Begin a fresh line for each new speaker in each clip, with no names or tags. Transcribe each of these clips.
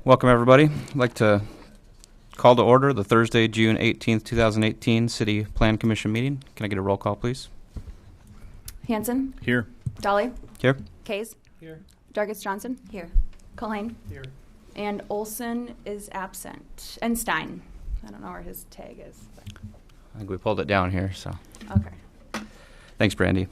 Welcome, everybody. I'd like to call to order the Thursday, June 18th, 2018 City Plan Commission meeting. Can I get a roll call, please?
Hanson.
Here.
Dolly.
Here.
Kays.
Here.
Dargis Johnson. Here. Culhane.
Here.
And Olson is absent. And Stein. I don't know where his tag is. But.
I think we pulled it down here, so.
Okay.
Thanks, Brandy.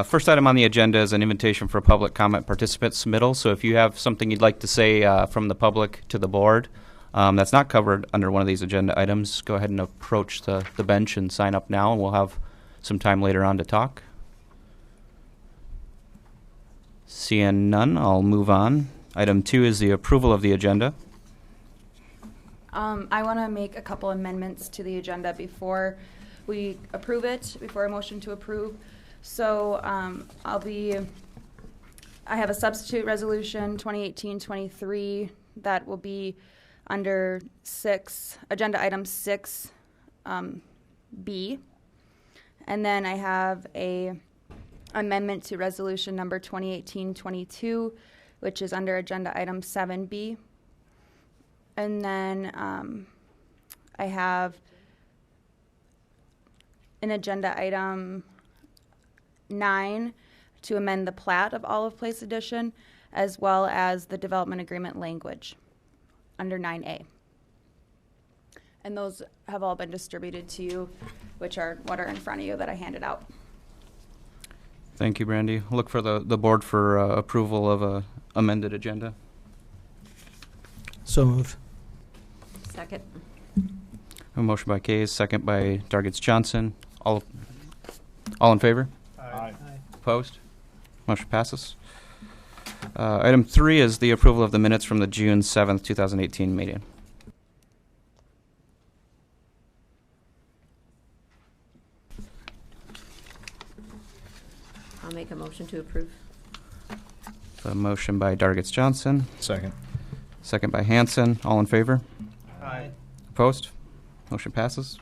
First item on the agenda is an invitation for public comment participant submittal. So if you have something you'd like to say from the public to the board that's not covered under one of these agenda items, go ahead and approach the bench and sign up now, and we'll have some time later on to talk. Seeing none, I'll move on. Item 2 is the approval of the agenda.
I want to make a couple amendments to the agenda before we approve it, before a motion to approve. So I have a substitute resolution 2018-23 that will be under agenda item 6B. And then I have a amendment to resolution number 2018-22, which is under agenda item 7B. And then I have an agenda item 9 to amend the plat of Olive Place Edition, as well as the development agreement language under 9A. And those have all been distributed to you, which are what are in front of you that I handed out.
Thank you, Brandy. Look for the board for approval of a amended agenda.
So moved.
Second.
A motion by Kays, second by Dargis Johnson. All in favor?
Aye.
Opposed? Motion passes. Item 3 is the approval of the minutes from the June 7th, 2018 meeting.
I'll make a motion to approve.
A motion by Dargis Johnson,
Second.
second by Hanson. All in favor?
Aye.
Opposed? Motion passes.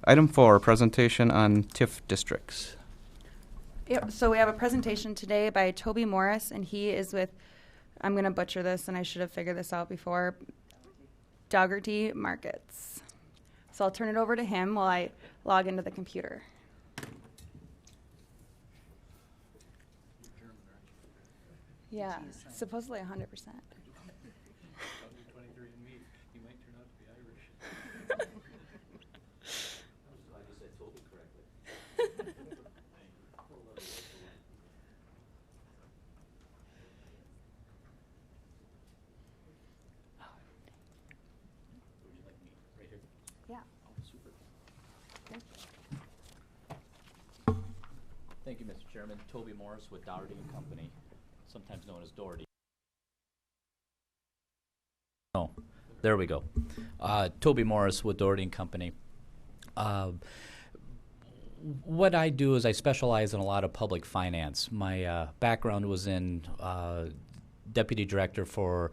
Item 4, presentation on Tif Districts.
Yep, so we have a presentation today by Toby Morris, and he is with, I'm going to butcher this, and I should have figured this out before, Dougherty Markets. So I'll turn it over to him while I log into the computer. Yeah, supposedly 100%. Yeah.
Thank you, Mr. Chairman. Toby Morris with Dougherty and Company, sometimes known as Doherty. Oh, there we go. Toby Morris with Doherty and Company. What I do is I specialize in a lot of public finance. My background was in Deputy Director for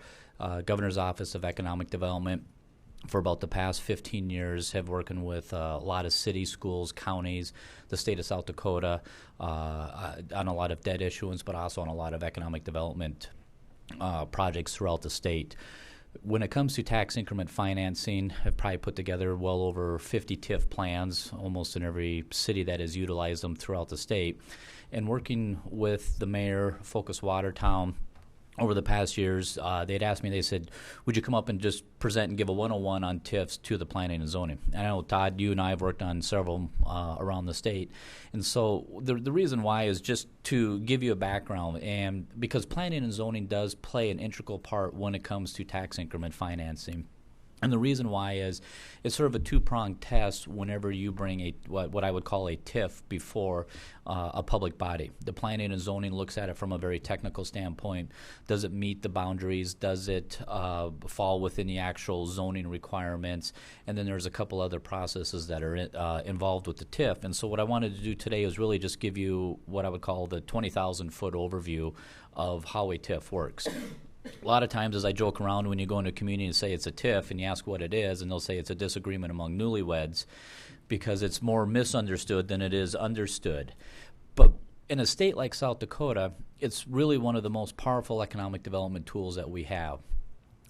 Governor's Office of Economic Development for about the past 15 years, have working with a lot of cities, schools, counties, the state of South Dakota, on a lot of debt issuance, but also on a lot of economic development projects throughout the state. When it comes to tax increment financing, I've probably put together well over 50 TIF plans, almost in every city that has utilized them throughout the state. And working with the mayor, Focus Watertown, over the past years, they'd asked me, they said, would you come up and just present and give a 101 on TIFs to the planning and zoning? And I know, Todd, you and I have worked on several around the state. And so the reason why is just to give you a background, and because planning and zoning does play an integral part when it comes to tax increment financing. And the reason why is it's sort of a two-pronged test whenever you bring what I would call a TIF before a public body. The planning and zoning looks at it from a very technical standpoint. Does it meet the boundaries? Does it fall within the actual zoning requirements? And then there's a couple other processes that are involved with the TIF. And so what I wanted to do today is really just give you what I would call the 20,000-foot overview of how a TIF works. A lot of times, as I joke around, when you go into a community and say it's a TIF and you ask what it is, and they'll say it's a disagreement among newlyweds because it's more misunderstood than it is understood. But in a state like South Dakota, it's really one of the most powerful economic development tools that we have.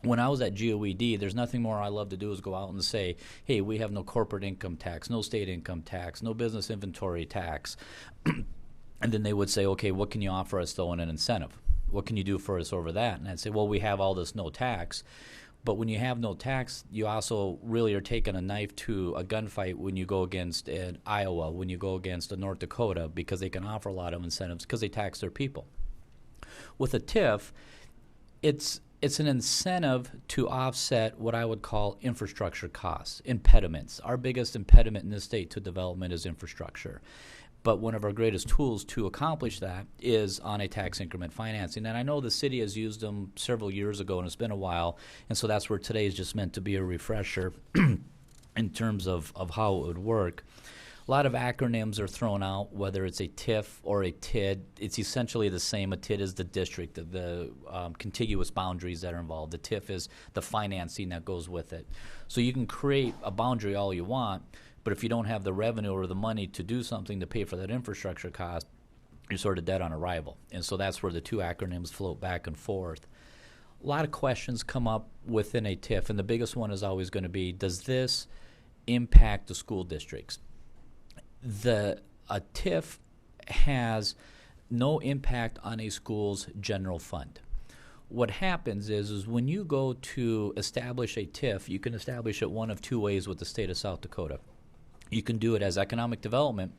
When I was at GOED, there's nothing more I love to do is go out and say, hey, we have no corporate income tax, no state income tax, no business inventory tax. And then they would say, okay, what can you offer us, though, in an incentive? What can you do for us over that? And I'd say, well, we have all this no tax. But when you have no tax, you also really are taking a knife to a gunfight when you go against Iowa, when you go against North Dakota, because they can offer a lot of incentives because they tax their people. With a TIF, it's an incentive to offset what I would call infrastructure costs, impediments. Our biggest impediment in this state to development is infrastructure. But one of our greatest tools to accomplish that is on a tax increment financing. And I know the city has used them several years ago, and it's been a while, and so that's where today is just meant to be a refresher in terms of how it would work. A lot of acronyms are thrown out, whether it's a TIF or a TID. It's essentially the same. A TID is the district, the contiguous boundaries that are involved. The TIF is the financing that goes with it. So you can create a boundary all you want, but if you don't have the revenue or the money to do something to pay for that infrastructure cost, you're sort of dead on arrival. And so that's where the two acronyms float back and forth. A lot of questions come up within a TIF, and the biggest one is always going to be, does this impact the school districts? A TIF has no impact on a school's general fund. What happens is when you go to establish a TIF, you can establish it one of two ways with the state of South Dakota. You can do it as economic development,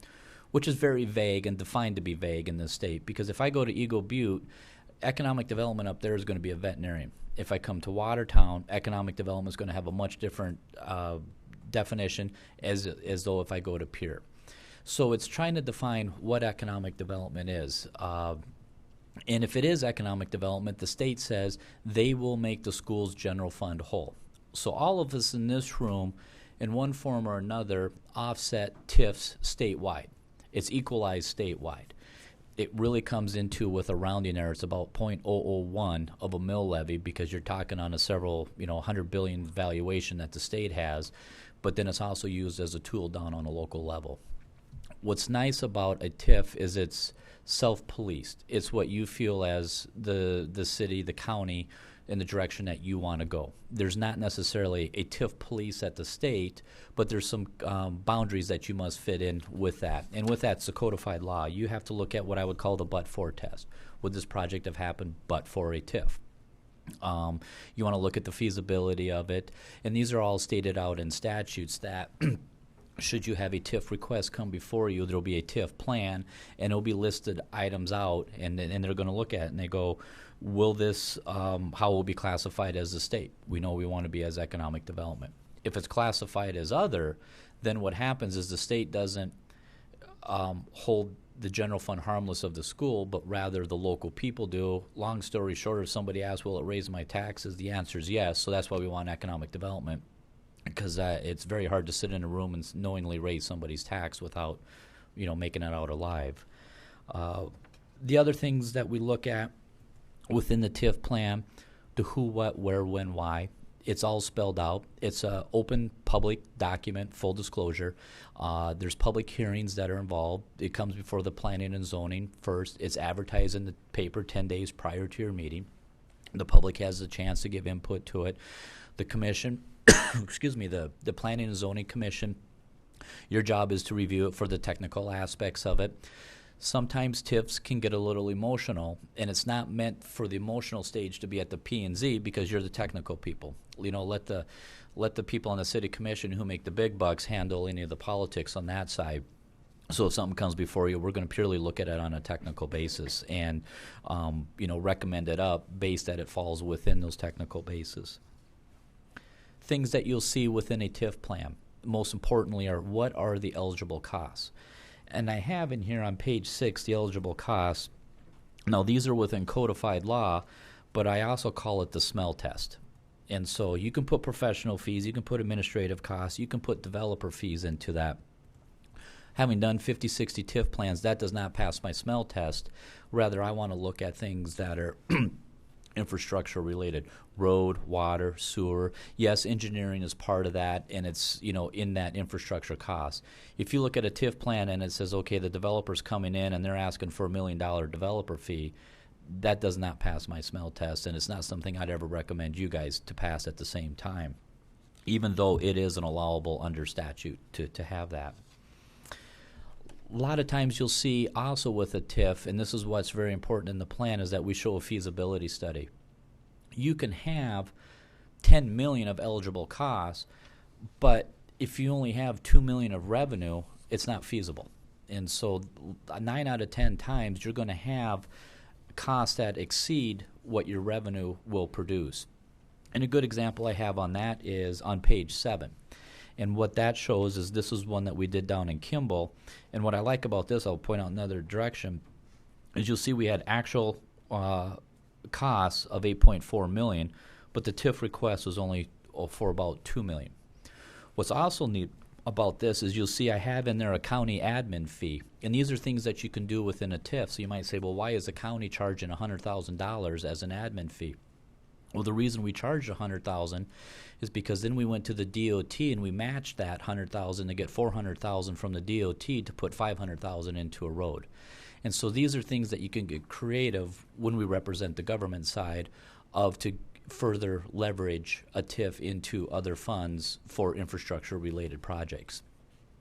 which is very vague and defined to be vague in this state, because if I go to Eagle Butte, economic development up there is going to be a veterinarian. If I come to Watertown, economic development is going to have a much different definition as though if I go to Pierre. So it's trying to define what economic development is. And if it is economic development, the state says they will make the school's general fund whole. So all of us in this room, in one form or another, offset TIFs statewide. It's equalized statewide. It really comes into, with a rounding error, it's about 0.001 of a mill levy, because you're talking on a several, $100 billion valuation that the state has, but then it's also used as a tool down on a local level. What's nice about a TIF is it's self-policed. It's what you feel as the city, the county, in the direction that you want to go. There's not necessarily a TIF police at the state, but there's some boundaries that you must fit in with that. And with that, it's a codified law. You have to look at what I would call the but-for test. Would this project have happened but for a TIF? You want to look at the feasibility of it. And these are all stated out in statutes that should you have a TIF request come before you, there will be a TIF plan, and it will be listed items out, and they're going to look at it, and they go, will this, how will it be classified as a state? We know we want to be as economic development. If it's classified as other, then what happens is the state doesn't hold the general fund harmless of the school, but rather the local people do. Long story short, if somebody asks, will it raise my taxes? The answer is yes, so that's why we want economic development, because it's very hard to sit in a room and knowingly raise somebody's tax without, making it out alive. The other things that we look at within the TIF plan, the who, what, where, when, why, it's all spelled out. It's an open public document, full disclosure. There's public hearings that are involved. It comes before the planning and zoning first. It's advertised in the paper 10 days prior to your meeting. The public has a chance to give input to it. The commission, the Planning and Zoning Commission, your job is to review it for the technical aspects of it. Sometimes TIFs can get a little emotional, and it's not meant for the emotional stage to be at the P&Z, because you're the technical people. Let the people on the city commission who make the big bucks handle any of the politics on that side. So if something comes before you, we're going to purely look at it on a technical basis and recommend it up based that it falls within those technical bases. Things that you'll see within a TIF plan, most importantly, are what are the eligible costs. And I have in here on page 6 the eligible costs. Now, these are within codified law, but I also call it the smell test. And so you can put professional fees, you can put administrative costs, you can put developer fees into that. Having done 50, 60 TIF plans, that does not pass my smell test. Rather, I want to look at things that are infrastructure related, road, water, sewer. Yes, engineering is part of that, and it's, in that infrastructure cost. If you look at a TIF plan and it says, okay, the developer's coming in and they're asking for $1 million developer fee, that does not pass my smell test, and it's not something I'd ever recommend you guys to pass at the same time, even though it is an allowable under statute to have that. A lot of times you'll see also with a TIF, and this is what's very important in the plan, is that we show a feasibility study. You can have $10 million of eligible costs, but if you only have $2 million of revenue, it's not feasible. And so 9 out of 10 times you're going to have costs that exceed what your revenue will produce. And a good example I have on that is on page 7. And what that shows is this is one that we did down in Kimball. And what I like about this, I'll point out another direction, is you'll see we had actual costs of $8.4 million, but the TIF request was only for about $2 million. What's also neat about this is you'll see I have in there a county admin fee. And these are things that you can do within a TIF. So you might say, well, why is the county charging $100,000 as an admin fee? Well, the reason we charged $100,000 is because then we went to the DOT and we matched that $100,000 to get $400,000 from the DOT to put $500,000 into a road. And so these are things that you can get creative when we represent the government side of to further leverage a TIF into other funds for infrastructure-related projects.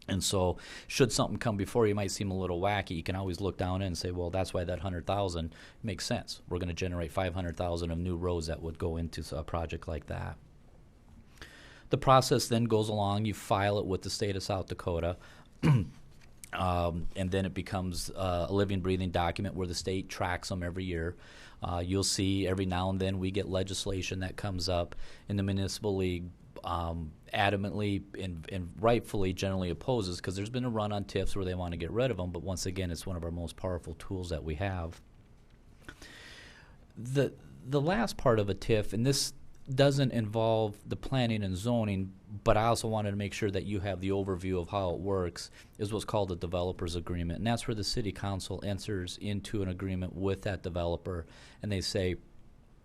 And so should something come before you might seem a little wacky, you can always look down and say, well, that's why that $100,000 makes sense. We're going to generate $500,000 of new roads that would go into a project like that. The process then goes along. You file it with the state of South Dakota, and then it becomes a living, breathing document where the state tracks them every year. You'll see every now and then we get legislation that comes up in the municipal league adamantly and rightfully generally opposes, because there's been a run on TIFs where they want to get rid of them, but once again, it's one of our most powerful tools that we have. The last part of a TIF, and this doesn't involve the planning and zoning, but I also wanted to make sure that you have the overview of how it works, is what's called a developer's agreement. And that's where the city council enters into an agreement with that developer, and they say,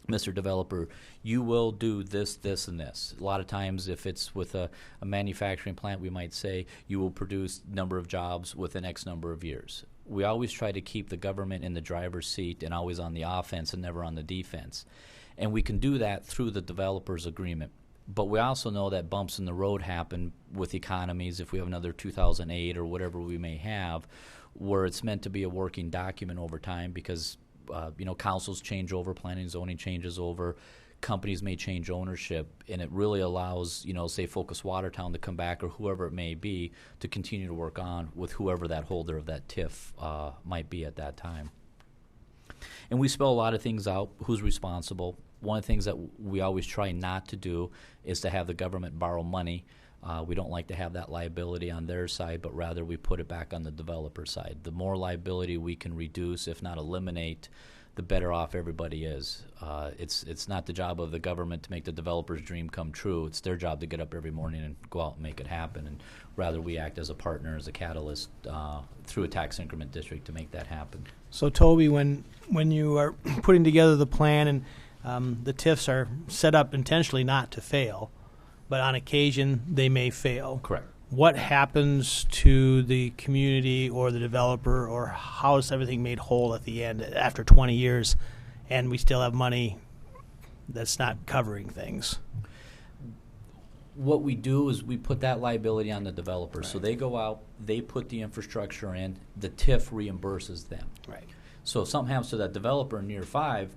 Mr. Developer, you will do this, this, and this. A lot of times if it's with a manufacturing plant, we might say you will produce number of jobs within X number of years. We always try to keep the government in the driver's seat and always on the offense and never on the defense. And we can do that through the developer's agreement. But we also know that bumps in the road happen with economies, if we have another 2008 or whatever we may have, where it's meant to be a working document over time because councils change over, planning and zoning changes over, companies may change ownership, and it really allows, say Focus Watertown to come back or whoever it may be to continue to work on with whoever that holder of that TIF might be at that time. And we spell a lot of things out, who's responsible. One of the things that we always try not to do is to have the government borrow money. We don't like to have that liability on their side, but rather we put it back on the developer side. The more liability we can reduce, if not eliminate, the better off everybody is. It's not the job of the government to make the developer's dream come true. It's their job to get up every morning and go out and make it happen. And rather we act as a partner, as a catalyst through a tax increment district to make that happen.
So Toby, when you are putting together the plan and the TIFs are set up intentionally not to fail, but on occasion they may fail.
Correct.
What happens to the community or the developer, or how is everything made whole at the end after 20 years and we still have money that's not covering things?
What we do is we put that liability on the developer.
Right.
So they go out, they put the infrastructure in, the TIF reimburses them.
Right.
So if something happens to that developer in year 5,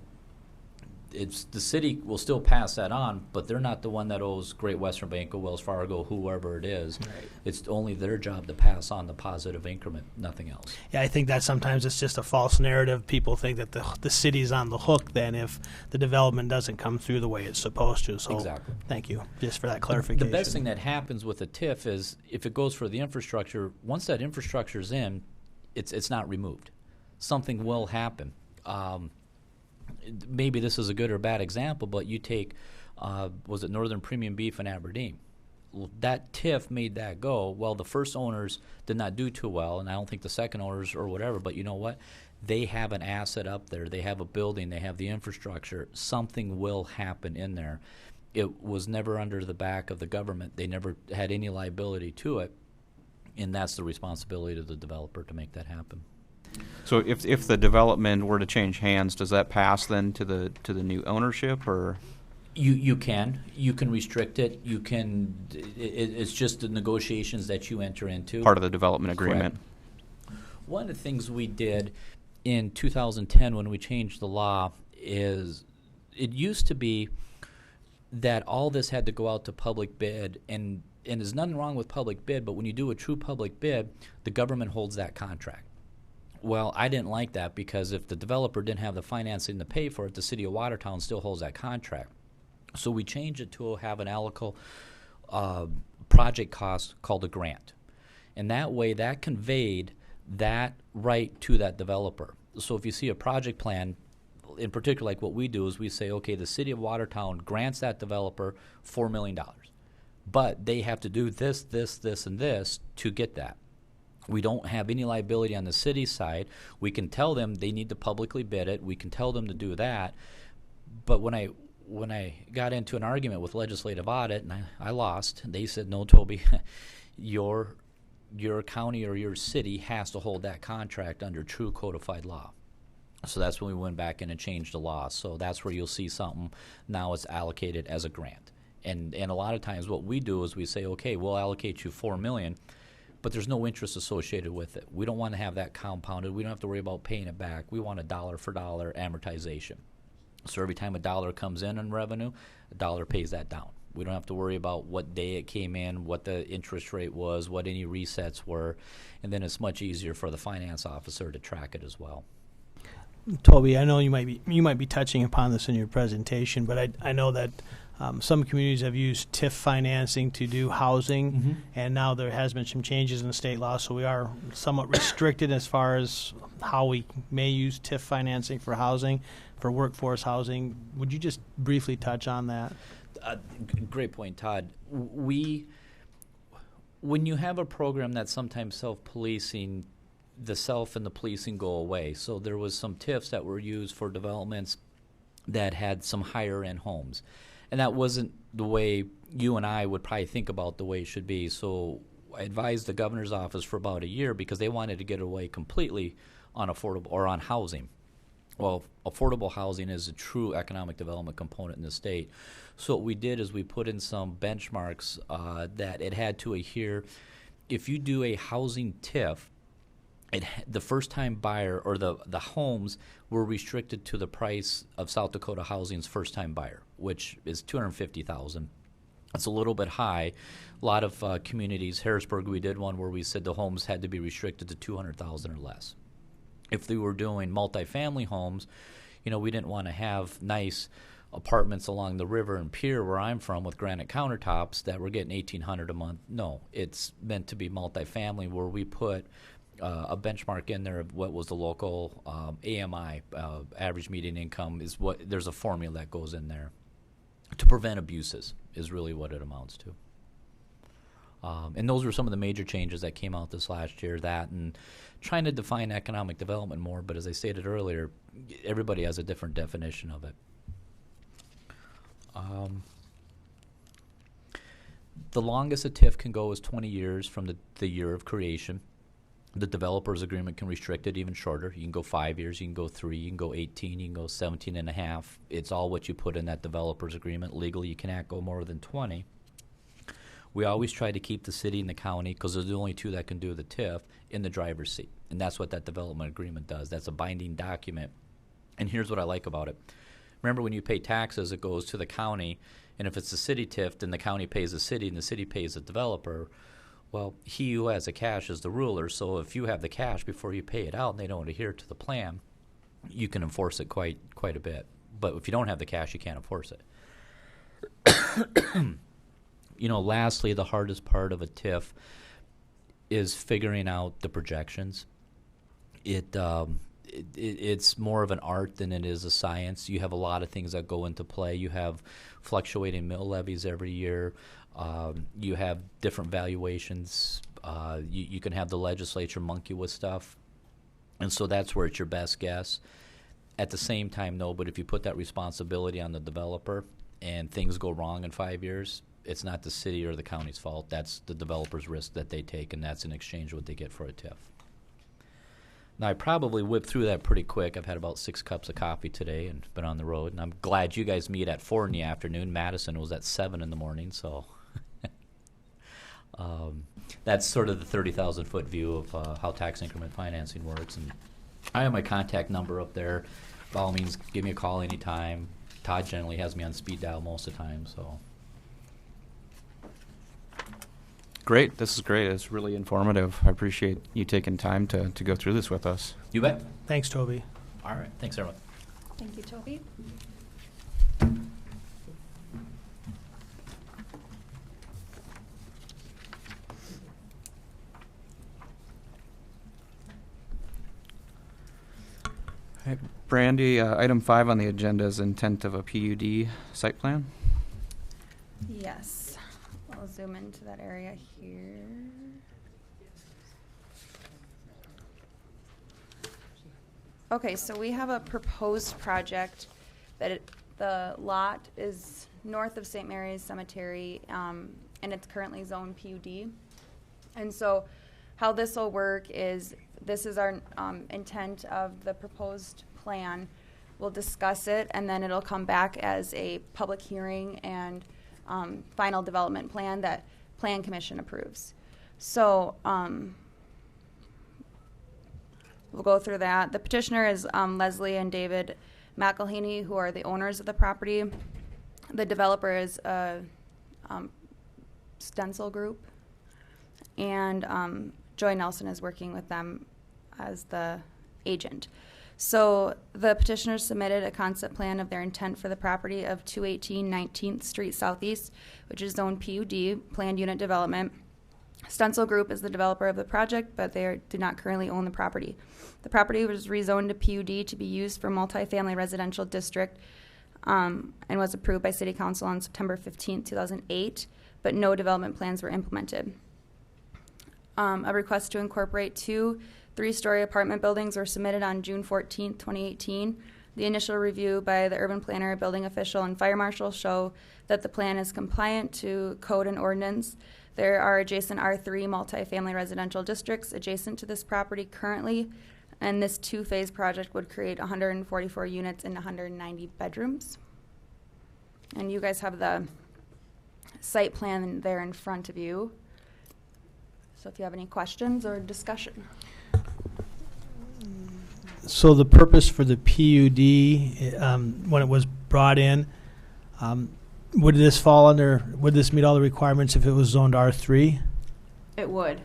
it's the city will still pass that on, but they're not the one that owes Great Western Bank or Wells Fargo, whoever it is.
Right.
It's only their job to pass on the positive increment, nothing else.
Yeah, I think that sometimes it's just a false narrative. People think that the city's on the hook then if the development doesn't come through the way it's supposed to. So
Exactly.
Thank you just for that clarification.
The best thing that happens with a TIF is if it goes for the infrastructure, once that infrastructure's in, it's not removed. Something will happen. Maybe this is a good or bad example, but you take, was it Northern Premium Beef in Aberdeen? That TIF made that go. Well, the first owners did not do too well, and I don't think the second owners or whatever, but you know what? they have an asset up there, they have a building, they have the infrastructure, something will happen in there. It was never under the back of the government. They never had any liability to it, and that's the responsibility of the developer to make that happen.
So if the development were to change hands, does that pass then to the new ownership, or?
You can restrict it. You can. It's just the negotiations that you enter into.
Part of the development agreement.
Correct. One of the things we did in 2010 when we changed the law is it used to be that all this had to go out to public bid, and there's nothing wrong with public bid, but when you do a true public bid, the government holds that contract. Well, I didn't like that because if the developer didn't have the financing to pay for it, the city of Watertown still holds that contract. So we changed it to have an allocable project cost called a grant. And that way, that conveyed that right to that developer. So if you see a project plan, in particular like what we do is we say, okay, the city of Watertown grants that developer $4 million. But they have to do this, this, this, and this to get that. We don't have any liability on the city side. We can tell them they need to publicly bid it. We can tell them to do that. But when I got into an argument with legislative audit and I lost, they said, no, Toby, your county or your city has to hold that contract under true codified law. So that's when we went back in and changed the law. So that's where you'll see something now it's allocated as a grant. And a lot of times what we do is we say, okay, we'll allocate you $4 million, but there's no interest associated with it. We don't want to have that compounded. We don't have to worry about paying it back. We want a dollar for dollar amortization. So every time a dollar comes in revenue, a dollar pays that down. We don't have to worry about what day it came in, what the interest rate was, what any resets were, and then it's much easier for the finance officer to track it as well.
Toby, I know you might be touching upon this in your presentation, but I know that some communities have used TIF financing to do housing, and now there has been some changes in the state law, so we are somewhat restricted as far as how we may use TIF financing for housing, for workforce housing. Would you just briefly touch on that?
Great point, Todd. When you have a program that's sometimes self-policing, the self and the policing go away. So there was some TIFs that were used for developments that had some higher-end homes. And that wasn't the way you and I would probably think about the way it should be. So I advised the governor's office for about a year because they wanted to get away completely on affordable or on housing. Well, affordable housing is a true economic development component in the state. So what we did is we put in some benchmarks that it had to adhere. If you do a housing TIF, the first-time buyer or the homes were restricted to the price of South Dakota Housing's first-time buyer, which is $250,000. It's a little bit high. A lot of communities, Harrisburg, we did one where we said the homes had to be restricted to $200,000 or less. If they were doing multifamily homes, we didn't want to have nice apartments along the river and pier where I'm from with granite countertops that were getting $1,800 a month. No, it's meant to be multifamily where we put a benchmark in there of what was the local AMI, average median income, is what there's a formula that goes in there to prevent abuses is really what it amounts to. And those were some of the major changes that came out this last year, that and trying to define economic development more, but as I stated earlier, everybody has a different definition of it. The longest a TIF can go is 20 years from the year of creation. The developer's agreement can restrict it even shorter. You can go 5 years, you can go 3, you can go 18, you can go 17 and a half. It's all what you put in that developer's agreement. Legally, you cannot go more than 20. We always try to keep the city and the county, because they're the only two that can do the TIF, in the driver's seat. And that's what that development agreement does. That's a binding document. And here's what I like about it. Remember, when you pay taxes, it goes to the county, and if it's a city TIF, then the county pays the city and the city pays the developer. Well, he who has the cash is the ruler, so if you have the cash before you pay it out and they don't adhere to the plan, you can enforce it quite a bit. But if you don't have the cash, you can't enforce it. Lastly, the hardest part of a TIF is figuring out the projections. It's more of an art than it is a science. You have a lot of things that go into play. You have fluctuating mill levies every year. You have different valuations. You can have the legislature monkey with stuff. And so that's where it's your best guess. At the same time, no, but if you put that responsibility on the developer and things go wrong in 5 years, it's not the city or the county's fault. That's the developer's risk that they take, and that's in exchange what they get for a TIF. Now, I probably whipped through that pretty quick. I've had about 6 cups of coffee today and been on the road, and I'm glad you guys meet at 4 in the afternoon. Madison was at 7 in the morning, so that's sort of the 30,000-foot view of how tax increment financing works. And I have my contact number up there. By all means, give me a call anytime. Todd generally has me on speed dial most of the time, so.
Great. This is great. It's really informative. I appreciate you taking time to go through this with us.
You bet.
Thanks, Toby.
All right. Thanks, everyone.
Thank you, Toby.
Hey, Brandy, item 5 on the agenda is intent of a PUD site plan.
Yes. I'll zoom into that area here. Okay, so we have a proposed project that the lot is north of St. Mary's Cemetery, and it's currently zoned PUD. And so how this will work is, this is our intent of the proposed plan. We'll discuss it, and then it'll come back as a public hearing and final development plan that Plan Commission approves. So we'll go through that. The petitioner is Leslie and David McElhaney, who are the owners of the property. The developer is a Stencil Group, and Joy Nelson is working with them as the agent. So the petitioners submitted a concept plan of their intent for the property of 218 19th Street Southeast, which is zoned PUD, planned unit development. Stencil Group is the developer of the project, but they do not currently own the property. The property was rezoned to PUD to be used for multifamily residential district, and was approved by City Council on September 15, 2008, but no development plans were implemented. A request to incorporate 2 3-story apartment buildings were submitted on June 14, 2018. The initial review by the urban planner, building official, and fire marshal show that the plan is compliant to code and ordinance. There are adjacent R3 multifamily residential districts adjacent to this property currently, and this 2-phase project would create 144 units and 190 bedrooms. And you guys have the site plan there in front of you. So if you have any questions or discussion.
So the purpose for the PUD, when it was brought in, would this fall under, would this meet all the requirements if it was zoned R3?
It would.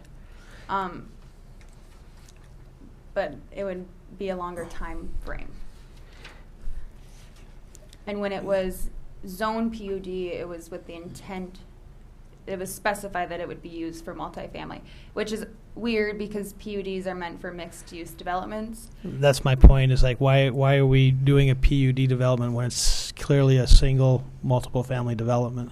But it would be a longer time frame. And when it was zoned PUD, it was with the intent, it was specified that it would be used for multifamily, which is weird because PUDs are meant for mixed-use developments.
That's my point, is like, why are we doing a PUD development when it's clearly a single multiple family development?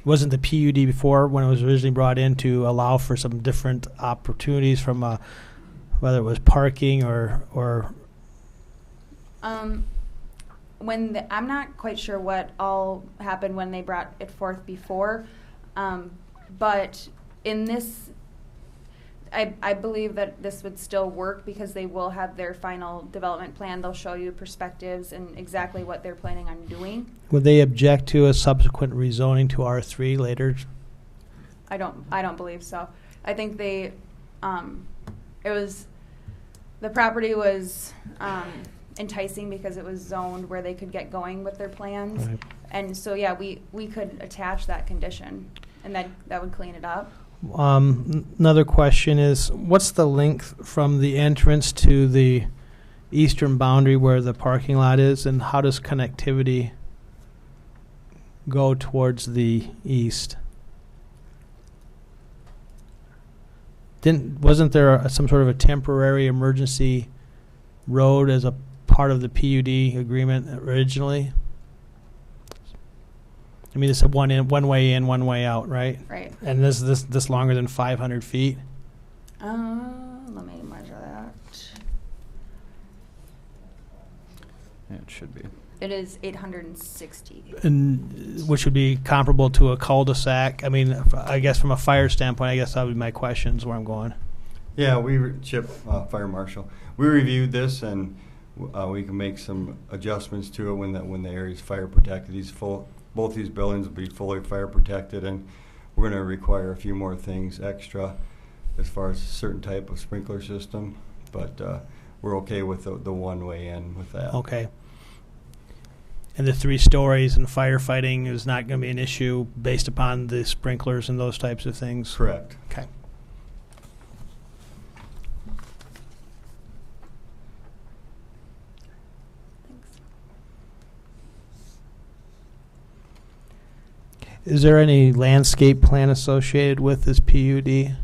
Wasn't the PUD before, when it was originally brought in, to allow for some different opportunities from whether it was parking or
I'm not quite sure what all happened when they brought it forth before, but in this, I believe that this would still work because they will have their final development plan. They'll show you perspectives and exactly what they're planning on doing.
Would they object to a subsequent rezoning to R3 later?
I don't believe so. I think the property was enticing because it was zoned where they could get going with their plans.
Right.
And so, yeah, we could attach that condition, and that would clean it up.
Another question is, what's the length from the entrance to the eastern boundary where the parking lot is, and how does connectivity go towards the east? Wasn't there some sort of a temporary emergency road as a part of the PUD agreement originally? I mean, it's a one way in, one way out, right?
Right.
And this longer than 500 feet?
Let me measure that.
Yeah, it should be.
It is 860.
And which would be comparable to a cul-de-sac. I mean, I guess from a fire standpoint, I guess that would be my questions where I'm going.
Yeah, Chip, Fire Marshal, we reviewed this and we can make some adjustments to it when the area's fire protected. Both these buildings will be fully fire protected, and we're going to require a few more things extra as far as a certain type of sprinkler system, but we're okay with the one-way in with that.
Okay. And the 3 stories and firefighting is not going to be an issue based upon the sprinklers and those types of things?
Correct.
Okay.
Thanks.
Is there any landscape plan associated with this PUD?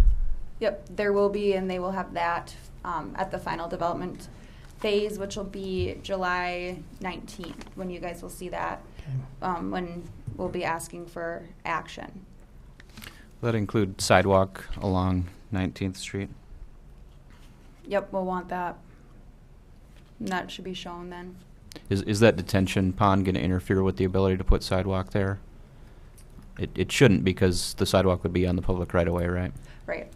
Yep, there will be, and they will have that at the final development phase, which will be July 19th, when you guys will see that, when we'll be asking for action.
Will that include sidewalk along 19th Street?
Yep, we'll want that. And that should be shown then.
Is that detention pond going to interfere with the ability to put sidewalk there? It shouldn't, because the sidewalk would be on the public right away, right?
Right.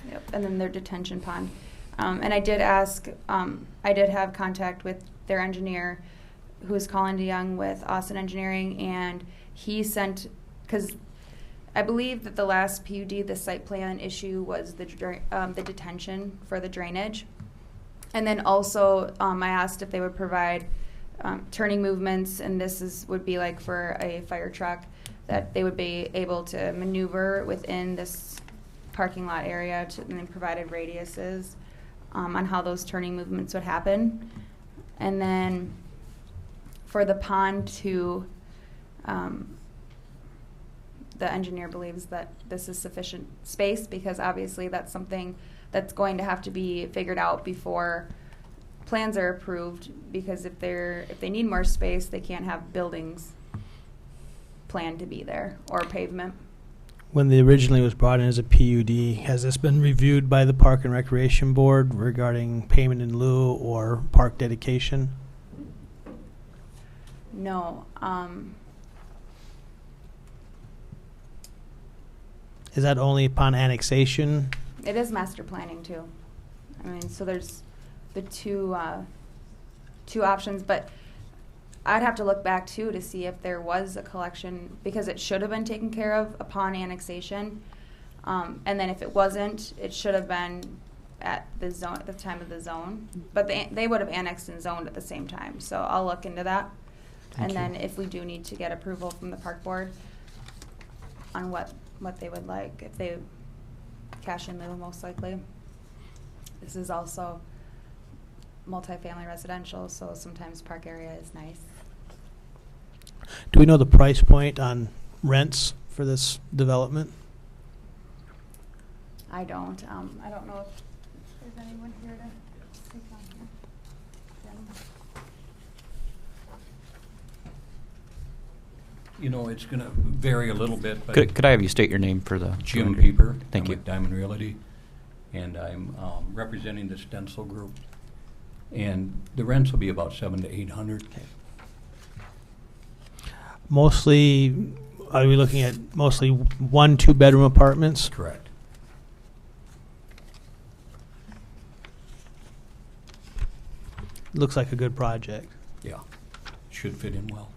Yep, and then their detention pond. And I did ask, I did have contact with their engineer, who is Colin DeYoung with Austin Engineering, and he sent, because I believe that the last PUD, the site plan issue, was the detention for the drainage. And then also, I asked if they would provide turning movements, and would be like for a fire truck, that they would be able to maneuver within this parking lot area, and then provided radiuses on how those turning movements would happen. And then for the pond the engineer believes that this is sufficient space, because obviously that's something that's going to have to be figured out before plans are approved, because if they need more space, they can't have buildings planned to be there or pavement.
When the originally was brought in as a PUD, has this been reviewed by the Park and Recreation Board regarding payment in lieu or park dedication?
No.
Is that only upon annexation?
It is master planning too. I mean, so there's the two options, but I'd have to look back too to see if there was a collection, because it should have been taken care of upon annexation, and then if it wasn't, it should have been at the time of the zone. But they would have annexed and zoned at the same time. So I'll look into that, and then if we do need to get approval from the park board on what they would like, if they cash in lieu, most likely. This is also multifamily residential, so sometimes park area is nice.
Do we know the price point on rents for this development?
I don't. I don't know if there's anyone here to speak on here. Jim?
You know, it's going to vary a little bit. But
Could I have you state your name for the
Jim
record?
Pieper.
Thank
I'm
you.
with Diamond Realty, and I'm representing the Stencil Group. And the rents will be about $700 to $800.
Mostly, are we looking at mostly 1-2 bedroom apartments?
Correct.
Looks like a good project.
Yeah, should fit in well.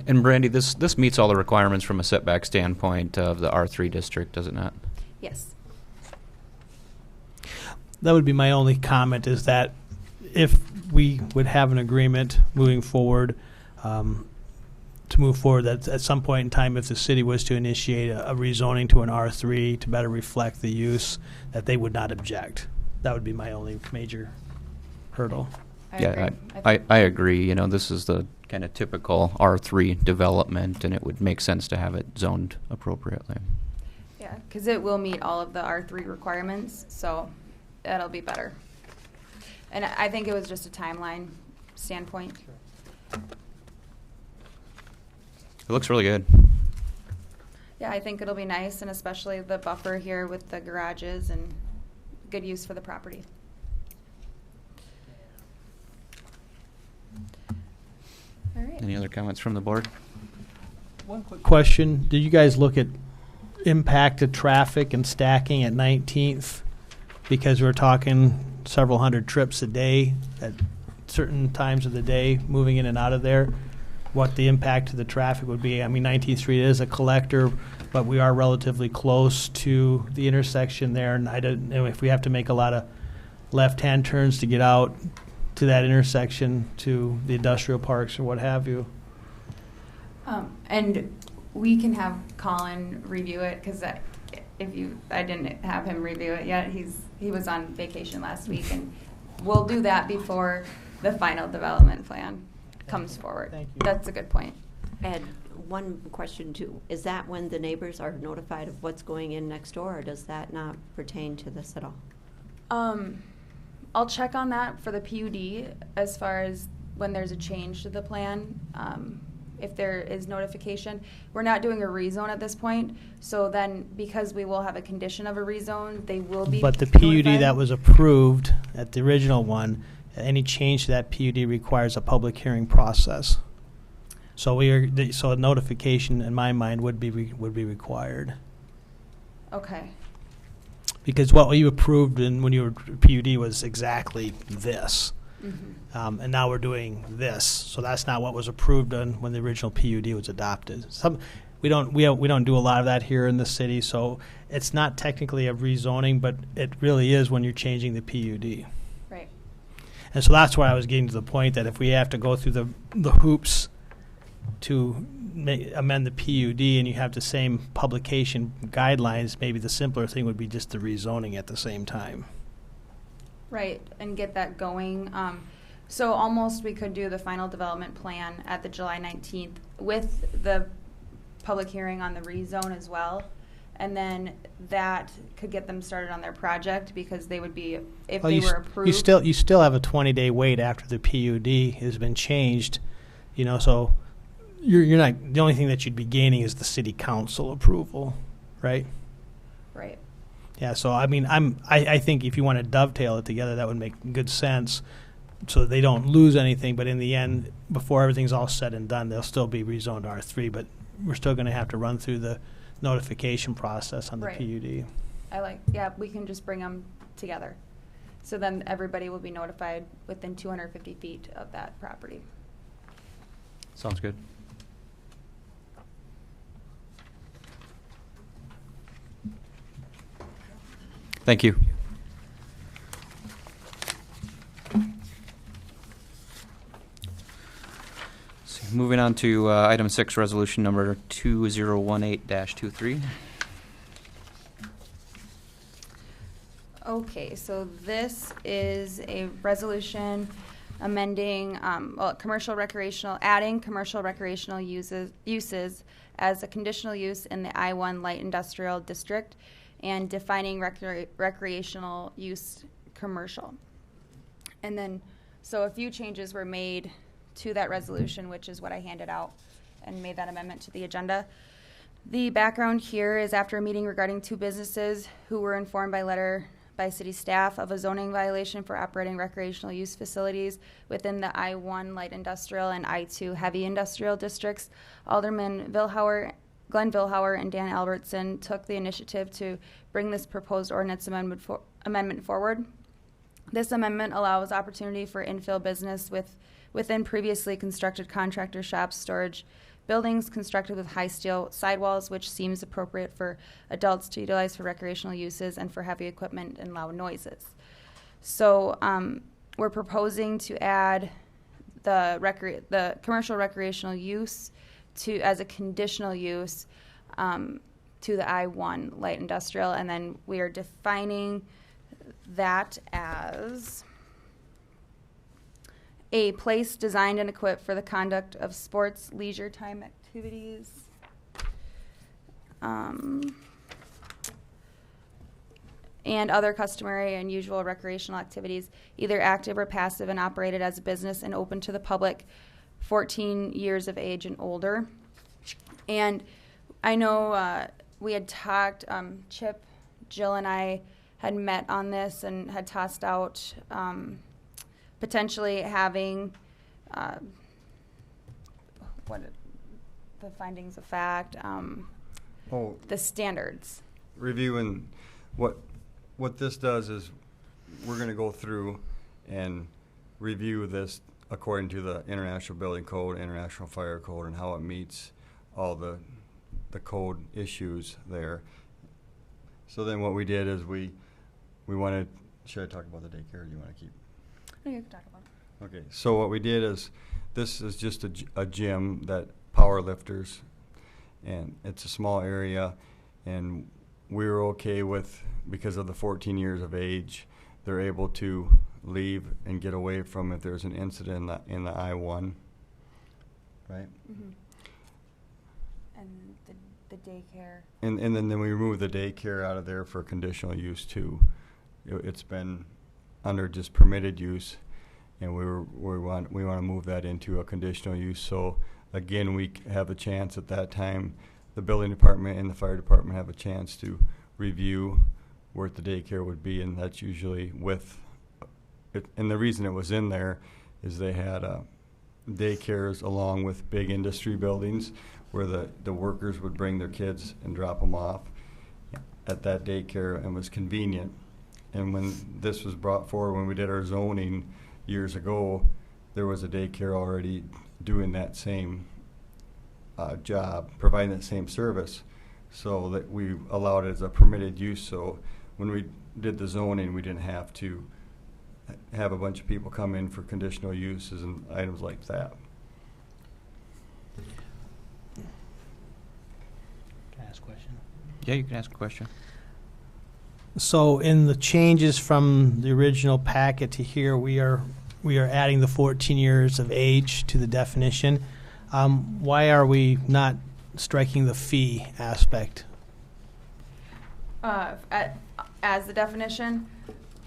And Brandy, this meets all the requirements from a setback standpoint of the R3 district, does it not?
Yes.
That would be my only comment, is that if we would have an agreement moving forward, to move forward, that at some point in time, if the city was to initiate a rezoning to an R3 to better reflect the use, that they would not object. That would be my only major hurdle.
I agree. You know, this is the kind of typical R3 development, and it would make sense to have it zoned appropriately.
Yeah, because it will meet all of the R3 requirements, so that'll be better. And I think it was just a timeline standpoint.
It looks really good.
Yeah, I think it'll be nice, and especially the buffer here with the garages, and good use for the property.
Any other comments from the board?
One quick question. Did you guys look at impact to traffic and stacking at 19th? Because we're talking several hundred trips a day at certain times of the day, moving in and out of there. What the impact to the traffic would be. I mean, 19th Street is a collector, but we are relatively close to the intersection there. And I don't know if we have to make a lot of left-hand turns to get out to that intersection, to the industrial parks or what have you.
And we can have Colin review it, because I didn't have him review it yet. He was on vacation last week, and we'll do that before the final development plan comes forward.
Thank you.
That's a good point.
And one question too, is that when the neighbors are notified of what's going in next door, or does that not pertain to this at all?
I'll check on that for the PUD as far as when there's a change to the plan. If there is notification, we're not doing a rezone at this point. So then, because we will have a condition of a rezone, they will be.
But the PUD
notified.
that was approved at the original one, any change to that PUD requires a public hearing process. So so a notification, in my mind, would be required.
Okay.
Because what you approved when you were PUD was exactly this.
Mm-hmm.
And now we're doing this. So that's not what was approved when the original PUD was adopted. We don't do a lot of that here in the city, so it's not technically a rezoning, but it really is when you're changing the PUD.
Right.
And so that's why I was getting to the point that if we have to go through the hoops to amend the PUD and you have the same publication guidelines, maybe the simpler thing would be just the rezoning at the same time.
Right, and get that going. So almost we could do the final development plan at the July 19th with the public hearing on the rezone as well. And then that could get them started on their project, because they would be, if they were approved.
You still have a 20-day wait after the PUD has been changed, so you're not, the only thing that you'd be gaining is the city council approval, right?
Right.
Yeah, so I mean, I think if you want to dovetail it together, that would make good sense, so they don't lose anything. But in the end, before everything's all said and done, they'll still be rezoned R3. But we're still going to have to run through the notification process on the
Right.
PUD.
We can just bring them together. So then everybody will be notified within 250 feet of that property.
Sounds good. Thank you. So moving on to item 6, resolution number 2018-23.
Okay, so this is a resolution amending, adding commercial recreational uses as a conditional use in the I-1 Light Industrial District, and defining recreational use commercial. And then, so a few changes were made to that resolution, which is what I handed out and made that amendment to the agenda. The background here is after a meeting regarding 2 businesses who were informed by letter by city staff of a zoning violation for operating recreational use facilities within the I-1 Light Industrial and I-2 Heavy Industrial Districts, Alderman Glenn Vilhauer and Dan Albertson took the initiative to bring this proposed ordinance amendment forward. This amendment allows opportunity for infill business within previously constructed contractor shops, storage buildings constructed with high steel sidewalls, which seems appropriate for adults to utilize for recreational uses and for heavy equipment and loud noises. So we're proposing to add the commercial recreational use as a conditional use to the I-1 Light Industrial, and then we are defining that as a place designed and equipped for the conduct of sports, leisure time activities, and other customary and usual recreational activities, either active or passive, and operated as a business and open to the public 14 years of age and older. And I know we had talked, Chip, Jill, and I had met on this and had tossed out the findings of fact, the standards.
Reviewing what this does is we're going to go through and review this according to the International Building Code, International Fire Code, and how it meets all the code issues there. So then what we did is we wanted, should I talk about the daycare or do you want to keep?
No, you can talk about it.
Okay, so what we did is, this is just a gym that power lifters, and it's a small area, and we were okay with, because of the 14 years of age, they're able to leave and get away from if there's an incident in the I-1, right?
Mm-hmm. And the daycare.
And then we removed the daycare out of there for conditional use too. It's been under just permitted use, and we want to move that into a conditional use. So again, we have a chance at that time. The building department and the fire department have a chance to review where the daycare would be, and that's usually with it. And the reason it was in there is they had daycares along with big industry buildings where the workers would bring their kids and drop them off at that daycare, and was convenient. And when this was brought forward, when we did our zoning years ago, there was a daycare already doing that same job, providing that same service, so that we allowed it as a permitted use. So when we did the zoning, we didn't have to have a bunch of people come in for conditional uses and items like that.
Can I ask a question?
Yeah, you can ask a question.
So in the changes from the original packet to here, we are adding the 14 years of age to the definition. Why are we not striking the fee aspect?
As the definition,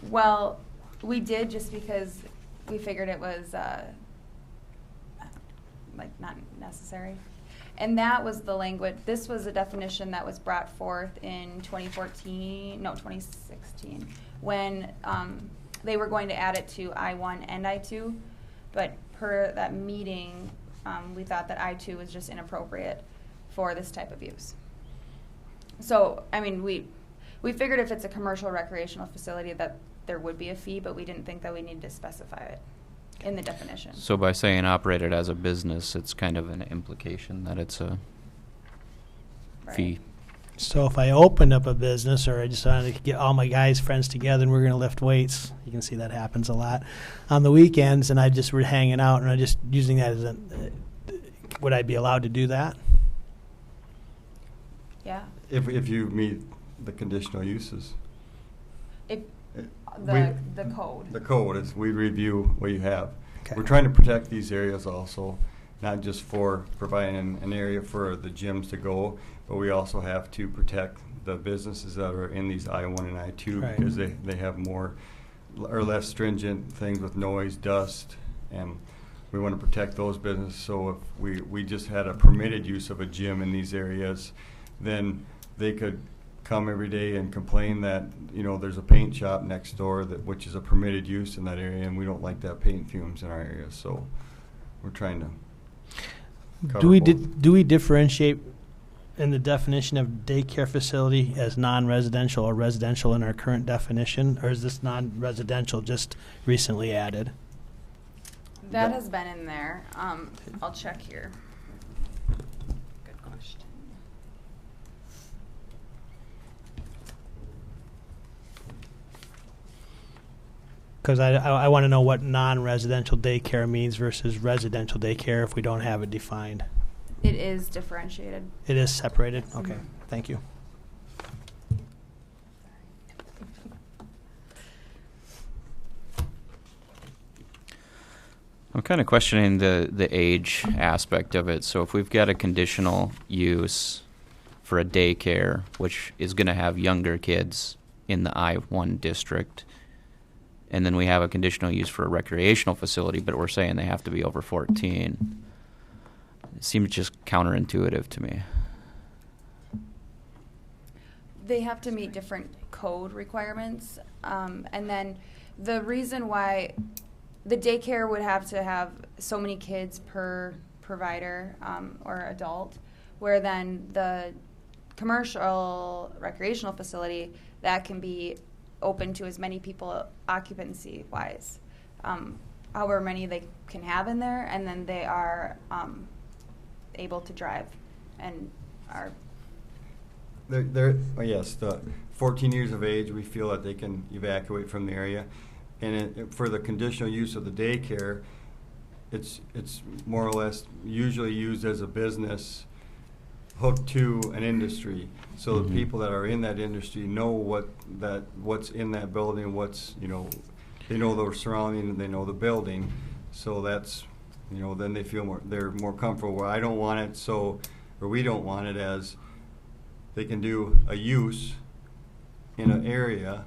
well, we did just because we figured it was not necessary. And that was the language. This was a definition that was brought forth in 2016, when they were going to add it to I-1 and I-2. But per that meeting, we thought that I-2 was just inappropriate for this type of use. So, I mean, we figured if it's a commercial recreational facility that there would be a fee, but we didn't think that we needed to specify it in the definition.
So by saying operated as a business, it's kind of an implication that it's a fee.
So if I opened up a business, or I just wanted to get all my guys' friends together and we're going to lift weights, you can see that happens a lot on the weekends, and I just were hanging out and I just using that as would I be allowed to do that?
Yeah.
If you meet the conditional uses.
The code.
The code is, we review what you have.
Okay.
We're trying to protect these areas also, not just for providing an area for the gyms to go, but we also have to protect the businesses that are in these I-1 and I-2,
right,
because they have more or less stringent things with noise, dust, and we want to protect those businesses. So if we just had a permitted use of a gym in these areas, then they could come every day and complain that, you know, there's a paint shop next door which is a permitted use in that area, and we don't like that paint fumes in our area. So we're trying to cover both.
Do we differentiate in the definition of daycare facility as non-residential or residential in our current definition, or is this non-residential just recently added?
That has been in there. I'll check here. Good question.
Because I want to know what non-residential daycare means versus residential daycare if we don't have it defined.
It is differentiated.
It is separated? Okay, thank you.
I'm kind of questioning the age aspect of it. So if we've got a conditional use for a daycare, which is going to have younger kids in the I-1 district, and then we have a conditional use for a recreational facility, but we're saying they have to be over 14, it seems just counterintuitive to me.
They have to meet different code requirements. And then the reason why the daycare would have to have so many kids per provider or adult, where then the commercial recreational facility, that can be open to as many people occupancy-wise, however many they can have in there, and then they are able to drive and are.
Yes, the 14 years of age, we feel that they can evacuate from the area. And for the conditional use of the daycare, it's more or less usually used as a business hooked to an industry. So the people that are in that industry know what's in that building, they know the surrounding, and they know the building. So that's, then they feel they're more comfortable. Where I don't want it or we don't want it as they can do a use in an area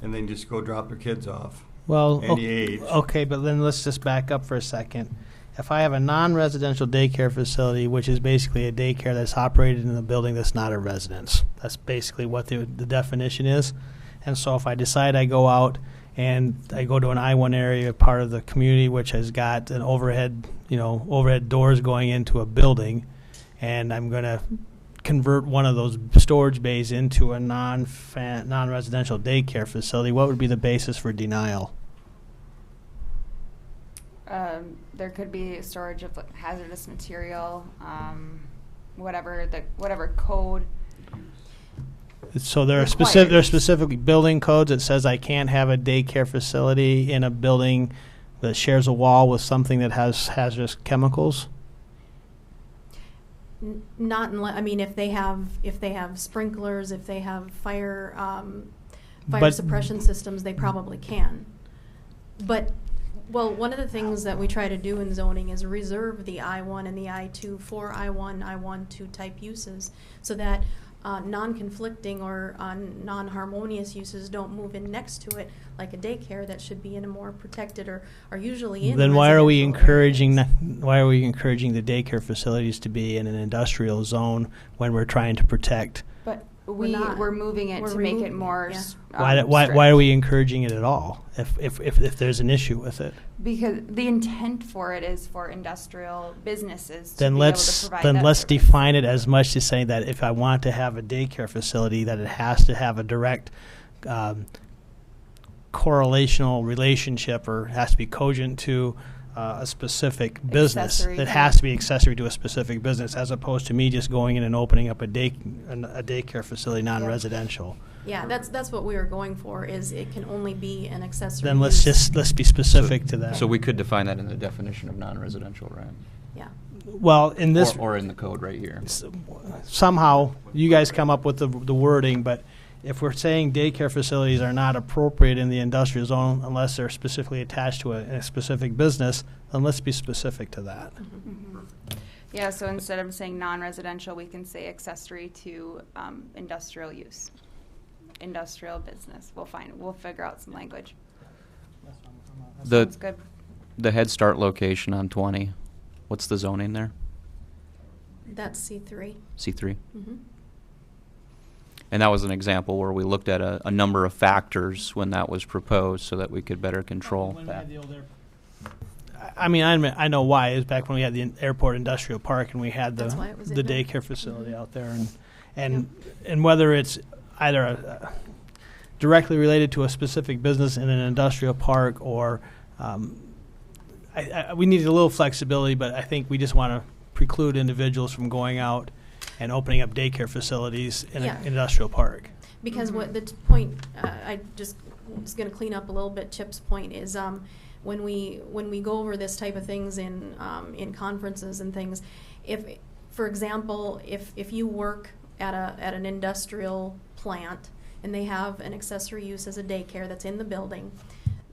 and then just go drop their kids off.
Well,
any age.
Okay, but then let's just back up for a second. If I have a non-residential daycare facility, which is basically a daycare that's operated in a building that's not a residence, that's basically what the definition is. And so if I decide I go out and I go to an I-1 area, part of the community, which has got an overhead doors going into a building, and I'm going to convert one of those storage bays into a non-residential daycare facility, what would be the basis for denial?
There could be storage of hazardous material, whatever code.
So there are specific building codes that says I can't have a daycare facility in a building that shares a wall with something that has hazardous chemicals.
Not unless, if they have sprinklers, if they have fire suppression systems, they probably can. But one of the things that we try to do in zoning is reserve the I-1 and the I-2 for I-1, I-1-2 type uses, so that non-conflicting or non-harmonious uses don't move in next to it, like a daycare that should be in a more protected or usually in.
Then why are we encouraging
areas.
why are we encouraging the daycare facilities to be in an industrial zone when we're trying to protect?
But
not.
we're moving it to make it more.
Yeah. Why are we encouraging it at all? If there's an issue with it,
because the intent for it is for industrial businesses to
then
be able to provide that
let's
service.
define it as much to say that if I want to have a daycare facility, that it has to have a direct correlational relationship or has to be cogent to a specific business.
Accessory.
It has to be accessory to a specific business, as opposed to me just going in and opening up a daycare facility, non-residential.
Yeah, that's what we were going for. Is it can only be an accessory.
Then
use.
let's be specific to that.
So we could define that in the definition of non-residential, right?
Yeah.
Well, in this
Or in the code right here.
somehow you guys come up with the wording, but if we're saying daycare facilities are not appropriate in the industrial zone unless they're specifically attached to a specific business, then let's be specific to that.
Mm-hmm. Yeah, so instead of saying non-residential, we can say accessory to industrial use, industrial business. We'll figure out some language. Sounds good.
The Head Start location on 20, what's the zoning there?
That's C3.
C3?
Mm-hmm.
And that was an example where we looked at a number of factors when that was proposed so that we could better control that.
I know why. It was back when we had the airport industrial park and we had
That's why it was in
the
there.
daycare facility out there, and whether it's either directly related to a specific business in an industrial park or we needed a little flexibility, but I think we just want to preclude individuals from going out and opening up daycare facilities in an industrial park.
Because what the point, I just was going to clean up a little bit. Chip's point is when we go over this type of things in conferences and things, if, for example, if you work at an industrial plant and they have an accessory use as a daycare that's in the building,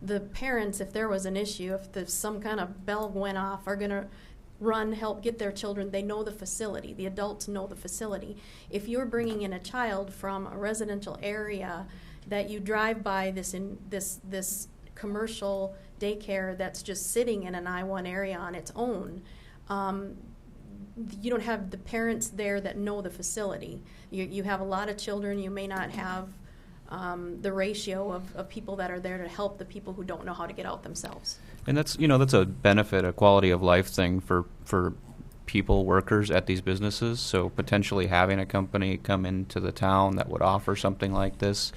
the parents, if there was an issue, if there's some kind of bell went off, are going to help get their children. They know the facility. The adults know the facility. If you're bringing in a child from a residential area that you drive by this commercial daycare that's just sitting in an I-1 area on its own, you don't have the parents there that know the facility. You have a lot of children. You may not have the ratio of people that are there to help the people who don't know how to get out themselves.
And that's a benefit, a quality of life thing for people, workers at these businesses. So potentially having a company come into the town that would offer something like this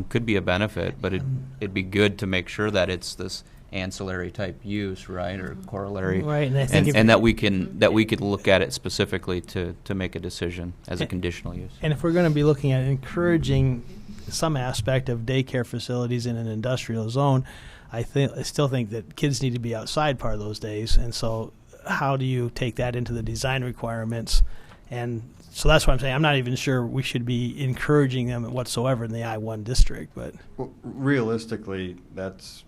could be a benefit, but it'd be good to make sure that it's this ancillary type use, right, or corollary,
Right, and I think if-
that we could look at it specifically to make a decision as a conditional use.
And if we're going to be looking at encouraging some aspect of daycare facilities in an industrial zone, I still think that kids need to be outside part of those days. And so how do you take that into the design requirements? And so that's what I'm saying. I'm not even sure we should be encouraging them whatsoever in the I-1 district. But
Well, realistically, that's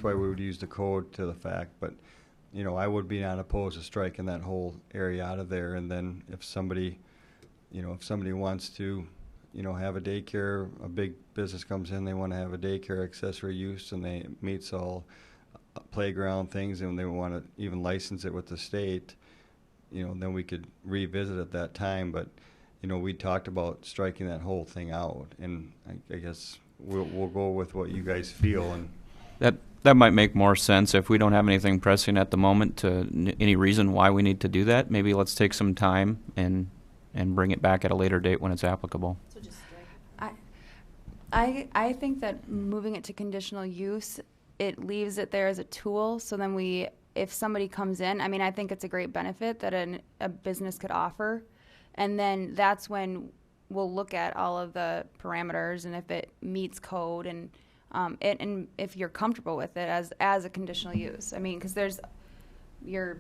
why we would use the code to the fact. But, you know, I would be not opposed to striking that whole area out of there. And then if somebody wants to, you know, have a daycare, a big business comes in, they want to have a daycare accessory use, and they meets all playground things, and they want to even license it with the state, you know, then we could revisit at that time. But, you know, we talked about striking that whole thing out, and I guess we'll go with what you guys feel. And
That might make more sense if we don't have anything pressing at the moment to any reason why we need to do that. Maybe let's take some time and bring it back at a later date when it's applicable.
So just strike.
I think that moving it to conditional use, it leaves it there as a tool. So then if somebody comes in, I mean, I think it's a great benefit that a business could offer. And then that's when we'll look at all of the parameters and if it meets code and if you're comfortable with it as a conditional use. I mean, because there's your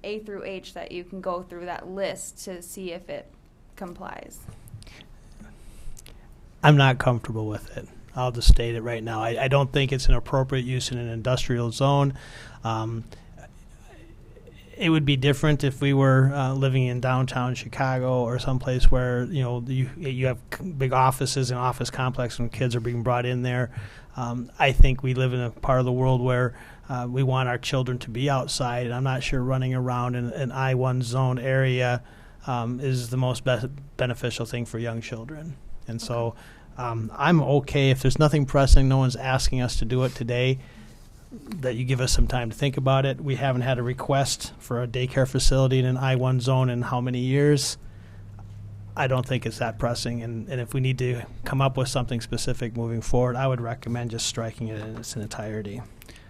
A through H that you can go through that list to see if it complies.
I'm not comfortable with it. I'll just state it right now. I don't think it's an appropriate use in an industrial zone. It would be different if we were living in downtown Chicago or someplace where, you know, you have big offices and office complex and kids are being brought in there. I think we live in a part of the world where we want our children to be outside, and I'm not sure running around in an I-1 zone area is the most beneficial thing for young children. And so I'm okay if there's nothing pressing, no one's asking us to do it today, that you give us some time to think about it. We haven't had a request for a daycare facility in an I-1 zone in how many years? I don't think it's that pressing. And if we need to come up with something specific moving forward, I would recommend just striking it in its entirety.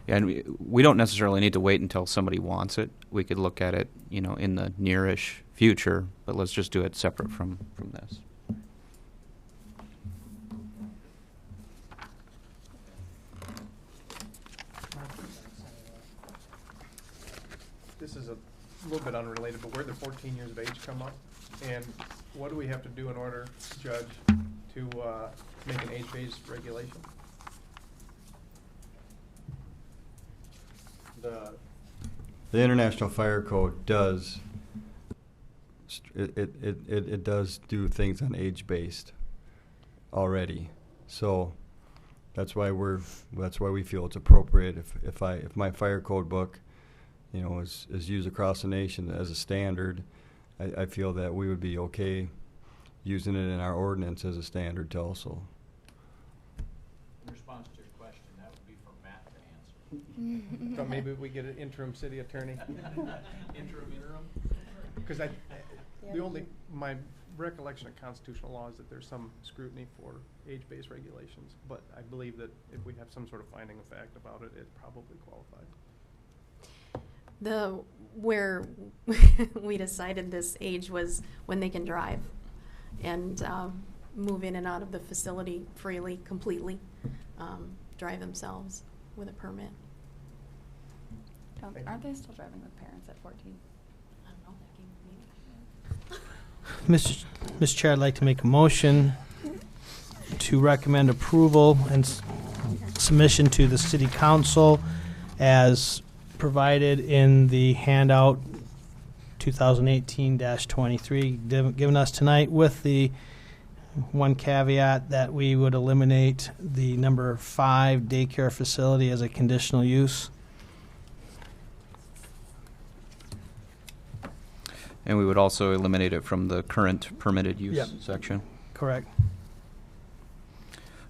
Yeah, and we don't necessarily need to wait until somebody wants it. We could look at it, you know, in the nearish future, but let's just do it separate from this.
This is a little bit unrelated, but where did 14 years of age come up? And what do we have to do in order, Judge, to make an age-based regulation?
the International Fire Code does it does do things on age-based already. So that's why we feel it's appropriate if my fire code book, you know, is used across the nation as a standard, I feel that we would be okay using it in our ordinance as a standard to also.
In response to your question, that would be for Matt to answer.
So maybe we get an interim city attorney.
Interim.
Because my recollection of constitutional law is that there's some scrutiny for age-based regulations, but I believe that if we have some sort of finding of fact about it, it probably qualifies.
Where we decided this age was when they can drive and move in and out of the facility freely, completely, drive themselves with a permit.
Aren't they still driving with parents at 14?
I don't know, that came from me.
Mr. Chair, I'd like to make a motion to recommend approval and submission to the City Council as provided in the handout 2018-23 given us tonight, with the one caveat that we would eliminate the number 5 daycare facility as a conditional use.
And we would also eliminate it from the current permitted use
Yep.
section.
Correct.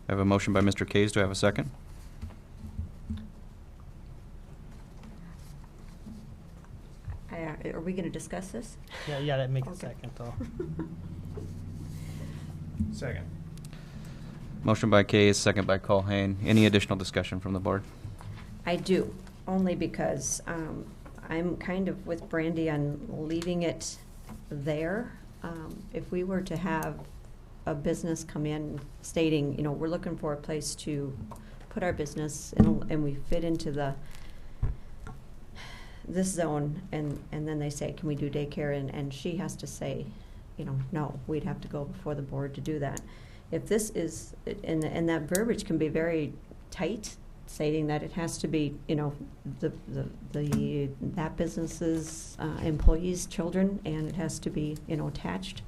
I have a motion by Mr. Kays. Do I have a second?
Are we going to discuss this?
Yeah, that makes a
Okay.
second, though.
Second.
Motion by Kays, second by Colhane. Any additional discussion from the board?
I do, only because I'm kind of with Brandy on leaving it there. If we were to have a business come in stating, you know, we're looking for a place to put our business and we fit into this zone, and then they say, can we do daycare? And she has to say, you know, no, we'd have to go before the board to do that. If this is, and that verbiage can be very tight, stating that it has to be, you know, that business's employees' children, and it has to be, you know, attached.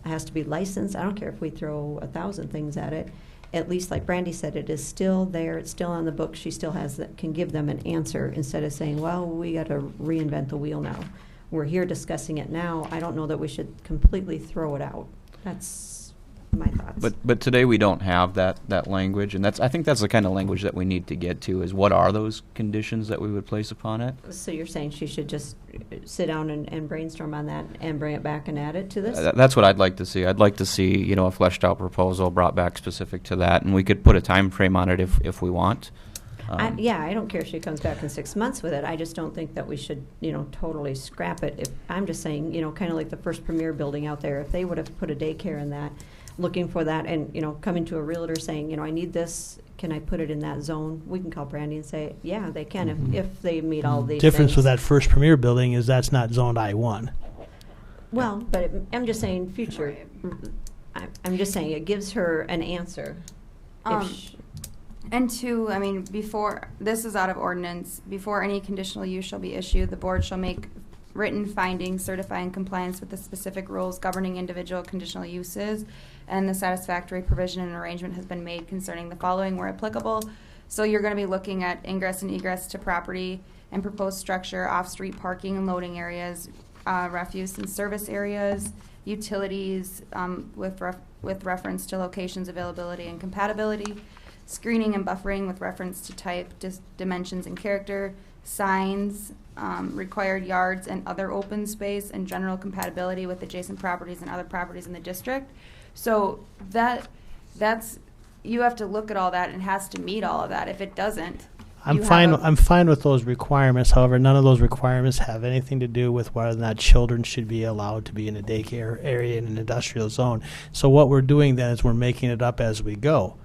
It has to be licensed. I don't care if we throw 1,000 things at it. At least, like Brandy said, it is still there. It's still on the book. She still has that, can give them an answer instead of saying, well, we got to reinvent the wheel now. We're here discussing it now. I don't know that we should completely throw it out. That's my thoughts.
But today we don't have that language, and I think that's the kind of language that we need to get to, is what are those conditions that we would place upon it?
So you're saying she should just sit down and brainstorm on that and bring it back and add it to this?
That's what I'd like to see. I'd like to see, you know, a fleshed out proposal brought back specific to that, and we could put a time frame on it if we want.
I don't care if she comes back in 6 months with it. I just don't think that we should, you know, totally scrap it. I'm just saying, you know, kind of like the First Premier building out there, if they would have put a daycare in that, looking for that, and, you know, coming to a realtor saying, you know, I need this, can I put it in that zone? We can call Brandy and say, yeah, they can if they meet all these
Difference
things.
with that First Premier building is that's not zoned I-1.
Well, but I'm just saying future. I'm just saying it gives her an answer.
And two, I mean, before, this is out of ordinance, before any conditional use shall be issued, the board shall make written findings certifying compliance with the specific rules governing individual conditional uses, and the satisfactory provision and arrangement has been made concerning the following where applicable. So you're going to be looking at ingress and egress to property and proposed structure, off-street parking and loading areas, refuse and service areas, utilities with reference to locations, availability, and compatibility, screening and buffering with reference to type, dimensions, and character, signs, required yards and other open space, and general compatibility with adjacent properties and other properties in the district. So that's you have to look at all that and it has to meet all of that. If it doesn't,
I'm fine with those requirements. However, none of those requirements have anything to do with whether or not children should be allowed to be in a daycare area in an industrial zone. So what we're doing then is we're making it up as we go.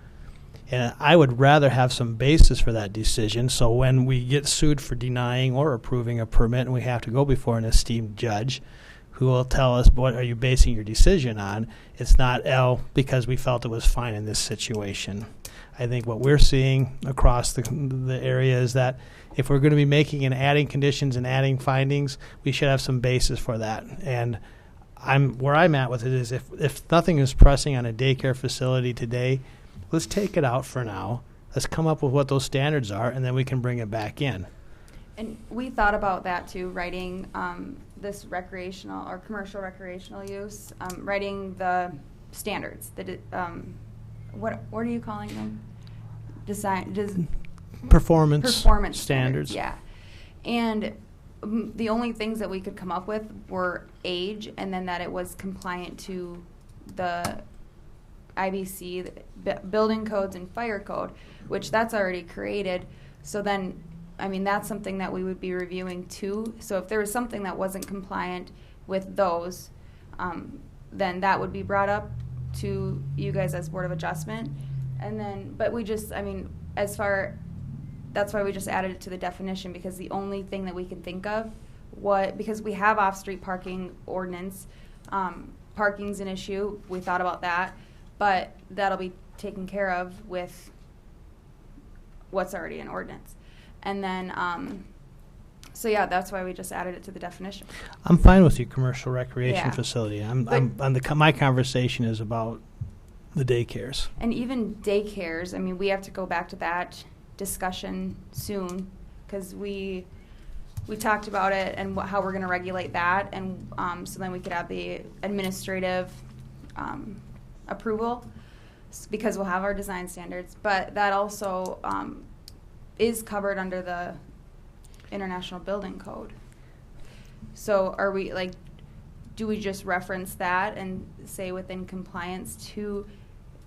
And I would rather have some basis for that decision, so when we get sued for denying or approving a permit and we have to go before an esteemed judge who will tell us what are you basing your decision on, it's not, because we felt it was fine in this situation. I think what we're seeing across the area is that if we're going to be making and adding conditions and adding findings, we should have some basis for that. And where I'm at with it is if nothing is pressing on a daycare facility today, let's take it out for now. Let's come up with what those standards are, and then we can bring it back in.
And we thought about that too, writing this recreational or commercial recreational use, writing the standards. What are you calling them?
Performance
standards. Yeah, and the only things that we could come up with were age, and then that it was compliant to the IBC, the building codes and fire code, which that's already created. So then, I mean, that's something that we would be reviewing too. So if there was something that wasn't compliant with those, then that would be brought up to you guys as Board of Adjustment. And then, but we just, I mean, that's why we just added it to the definition, because the only thing that we can think of, because we have off-street parking ordinance, parking's an issue, we thought about that. But that'll be taken care of with what's already in ordinance. And then, so yeah, that's why we just added it to the definition.
I'm fine with your commercial recreation
Yeah.
facility. My conversation is about the daycares.
And even daycares, I mean, we have to go back to that discussion soon, because we talked about it and how we're going to regulate that. And so then we could have the administrative approval, because we'll have our design standards, but that also is covered under the International Building Code. So are we, like, do we just reference that and say within compliance to,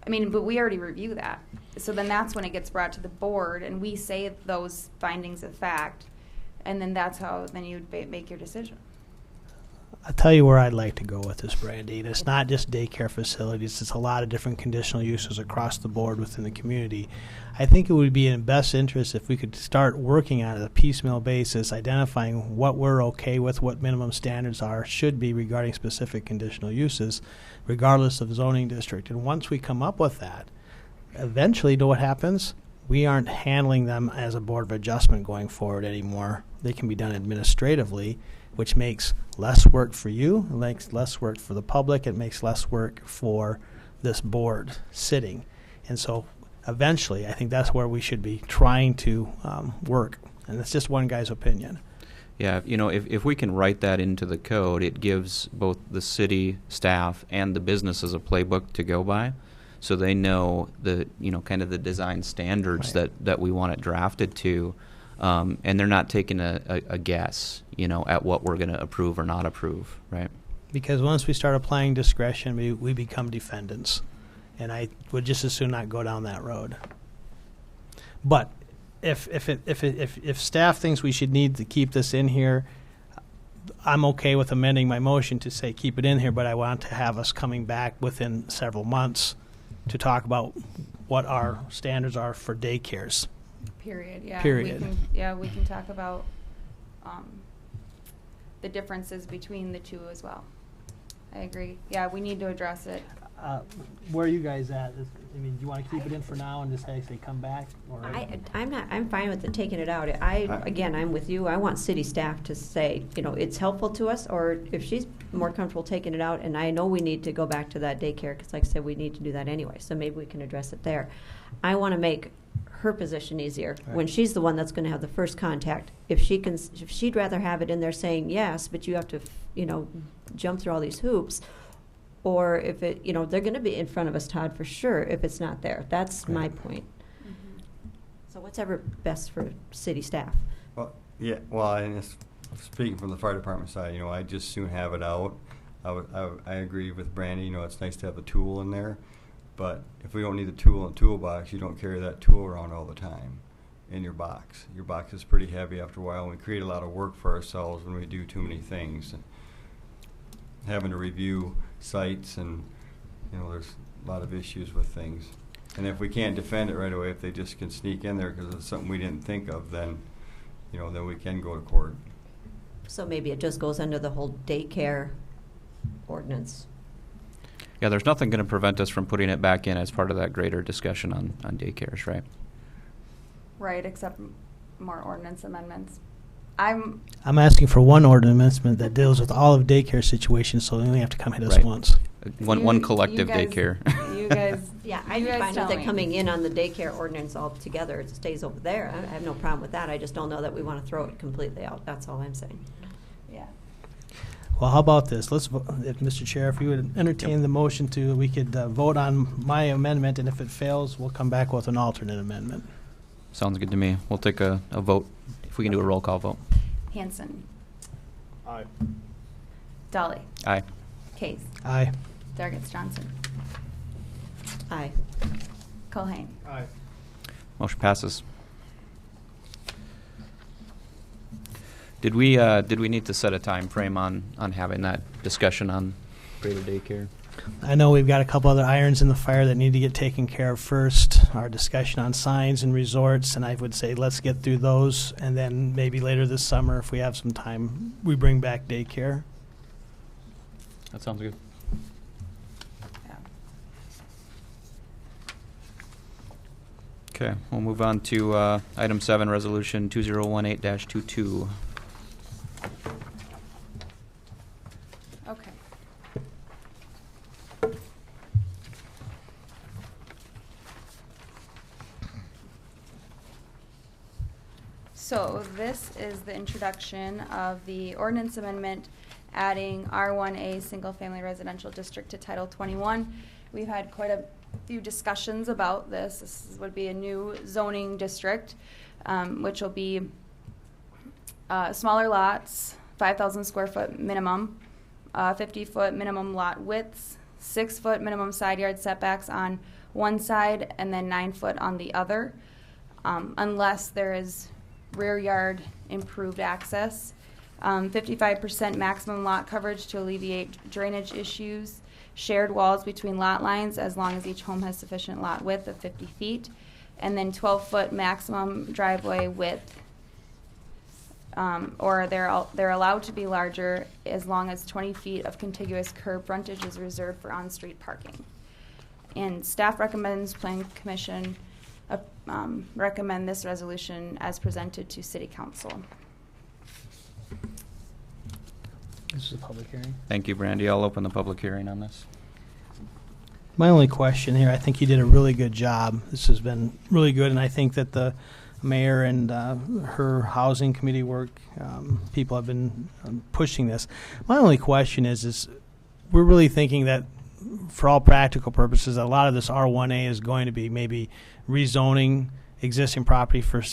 I mean, but we already review that. So then that's when it gets brought to the board and we say those findings of fact. And then that's how then you'd make your decision.
I'll tell you where I'd like to go with this, Brandy. And it's not just daycare facilities. It's a lot of different conditional uses across the board within the community. I think it would be in best interest if we could start working on a piecemeal basis, identifying what we're okay with, what minimum standards should be regarding specific conditional uses, regardless of zoning district. And once we come up with that, eventually, you know what happens? We aren't handling them as a board of adjustment going forward anymore. They can be done administratively, which makes less work for you, it makes less work for the public, it makes less work for this board sitting. And so eventually, I think that's where we should be trying to work. And it's just one guy's opinion.
Yeah, you know, if we can write that into the code, it gives both the city staff and the businesses a playbook to go by. So they know the, you know, kind of the design standards
Right.
that we want it drafted to. And they're not taking a guess, you know, at what we're going to approve or not approve, right?
Because once we start applying discretion, we become defendants. And I would just as soon not go down that road. But if staff thinks we should need to keep this in here, I'm okay with amending my motion to say keep it in here, but I want to have us coming back within several months to talk about what our standards are for daycares.
Period, yeah.
Period.
We can talk about the differences between the two as well. I agree. Yeah, we need to address it.
Where are you guys at? I mean, do you want to keep it in for now and just say come back? Or
I'm fine with it, taking it out. Again, I'm with you. I want city staff to say, you know, it's helpful to us, or if she's more comfortable taking it out, and I know we need to go back to that daycare, because like I said, we need to do that anyway, so maybe we can address it there. I want to make her position easier when she's the one that's going to have the first contact. If she'd rather have it in there saying yes, but you have to, you know, jump through all these hoops, or if it, you know, they're going to be in front of us, Todd, for sure, if it's not there. That's my point.
Mm-hmm.
So whatever best for city staff.
Well, yeah, well, and it's, speaking from the fire department side, you know, I just soon have it out. I agree with Brandy, you know, it's nice to have the tool in there, but if we don't need the tool in the toolbox, you don't carry that tool around all the time in your box. Your box is pretty heavy after a while, and we create a lot of work for ourselves when we do too many things. And having to review sites, and, you know, there's a lot of issues with things. And if we can't defend it right away, if they just can sneak in there because it's something we didn't think of, then, you know, then we can go to court.
So maybe it just goes under the whole daycare ordinance.
Yeah, there's nothing going to prevent us from putting it back in as part of that greater discussion on daycares, right?
Right, except more ordinance amendments. I'm
asking for one ordinance amendment that deals with all of daycare situations, so they only have to come hit us
Right.
once.
One collective
you guys-
daycare.
You guys,
Yeah,
you
I'd be
guys
fine
tell
with it
me.
coming in on the daycare ordinance altogether. It stays over there. I have no problem with that. I just don't know that we want to throw it completely out. That's all I'm saying.
Yeah.
Well, how about this? Let's, if Mr. Chair, if you would entertain the motion we could vote on my amendment, and if it fails, we'll come back with an alternate amendment.
Sounds good to me. We'll take a vote, if we can do a roll call vote.
Hanson.
Aye.
Dolly.
Aye.
Case.
Aye.
Dargis Johnson.
Aye.
Culhane.
Aye.
Motion passes. Did we need to set a time frame on having that discussion on greater daycare?
I know we've got a couple other irons in the fire that need to get taken care of first. Our discussion on signs and resorts, and I would say let's get through those, and then maybe later this summer, if we have some time, we bring back daycare.
That sounds good.
Yeah.
Okay, we'll move on to item 7, resolution 2018-22.
Okay. So this is the introduction of the ordinance amendment adding R1A Single Family Residential District to Title 21. We've had quite a few discussions about this. This would be a new zoning district, which will be smaller lots, 5,000 square foot minimum, 50-foot minimum lot widths, 6-foot minimum side yard setbacks on one side, and then 9 foot on the other, unless there is rear yard improved access. 55% maximum lot coverage to alleviate drainage issues. Shared walls between lot lines as long as each home has sufficient lot width of 50 feet. And then 12-foot maximum driveway width. Or they're allowed to be larger as long as 20 feet of contiguous curb frontage is reserved for on-street parking. And staff recommends Planning Commission recommend this resolution as presented to City Council.
This is a public hearing.
Thank you, Brandy. I'll open the public hearing on this.
My only question here, I think you did a really good job. This has been really good, and I think that the mayor and her housing committee work, people have been pushing this. My only question is we're really thinking that for all practical purposes, a lot of this R1A is going to be maybe rezoning existing property for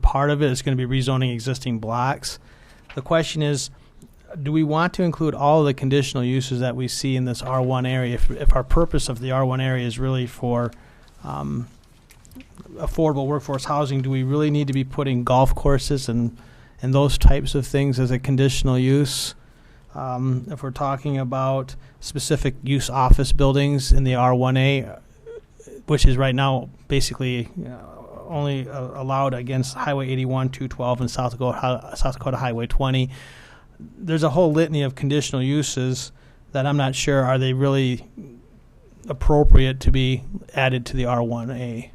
part of it. It's going to be rezoning existing blocks. The question is, do we want to include all of the conditional uses that we see in this R1 area? If our purpose of the R1 area is really for affordable workforce housing, do we really need to be putting golf courses and those types of things as a conditional use? If we're talking about specific use office buildings in the R1A, which is right now basically only allowed against Highway 81, 212, and South Dakota Highway 20. There's a whole litany of conditional uses that I'm not sure are they really appropriate to be added to the R1A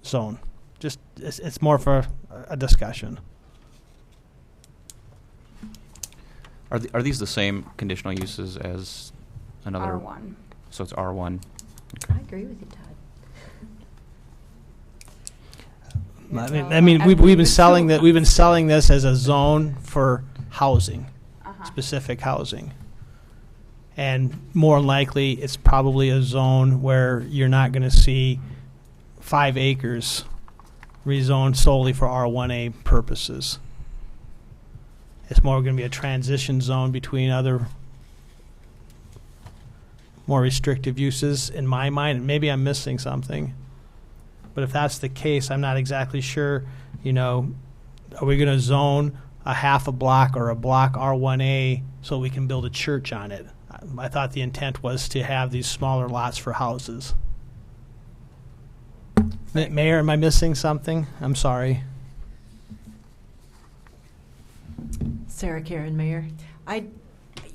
zone. Just it's more for a discussion.
Are these the same conditional uses as another?
R1.
So it's R1.
I agree with you, Todd.
I mean, we've been selling that. We've been selling this as a zone for housing, specific housing, and more likely, it's probably a zone where you're not going to see 5 acres rezoned solely for R1A purposes. It's more going to be a transition zone between other more restrictive uses, in my mind. And maybe I'm missing something. But if that's the case, I'm not exactly sure, are we going to zone a half a block or a block R1A so we can build a church on it? I thought the intent was to have these smaller lots for houses. Mayor, am I missing something? I'm sorry.
Sarah Karen, Mayor.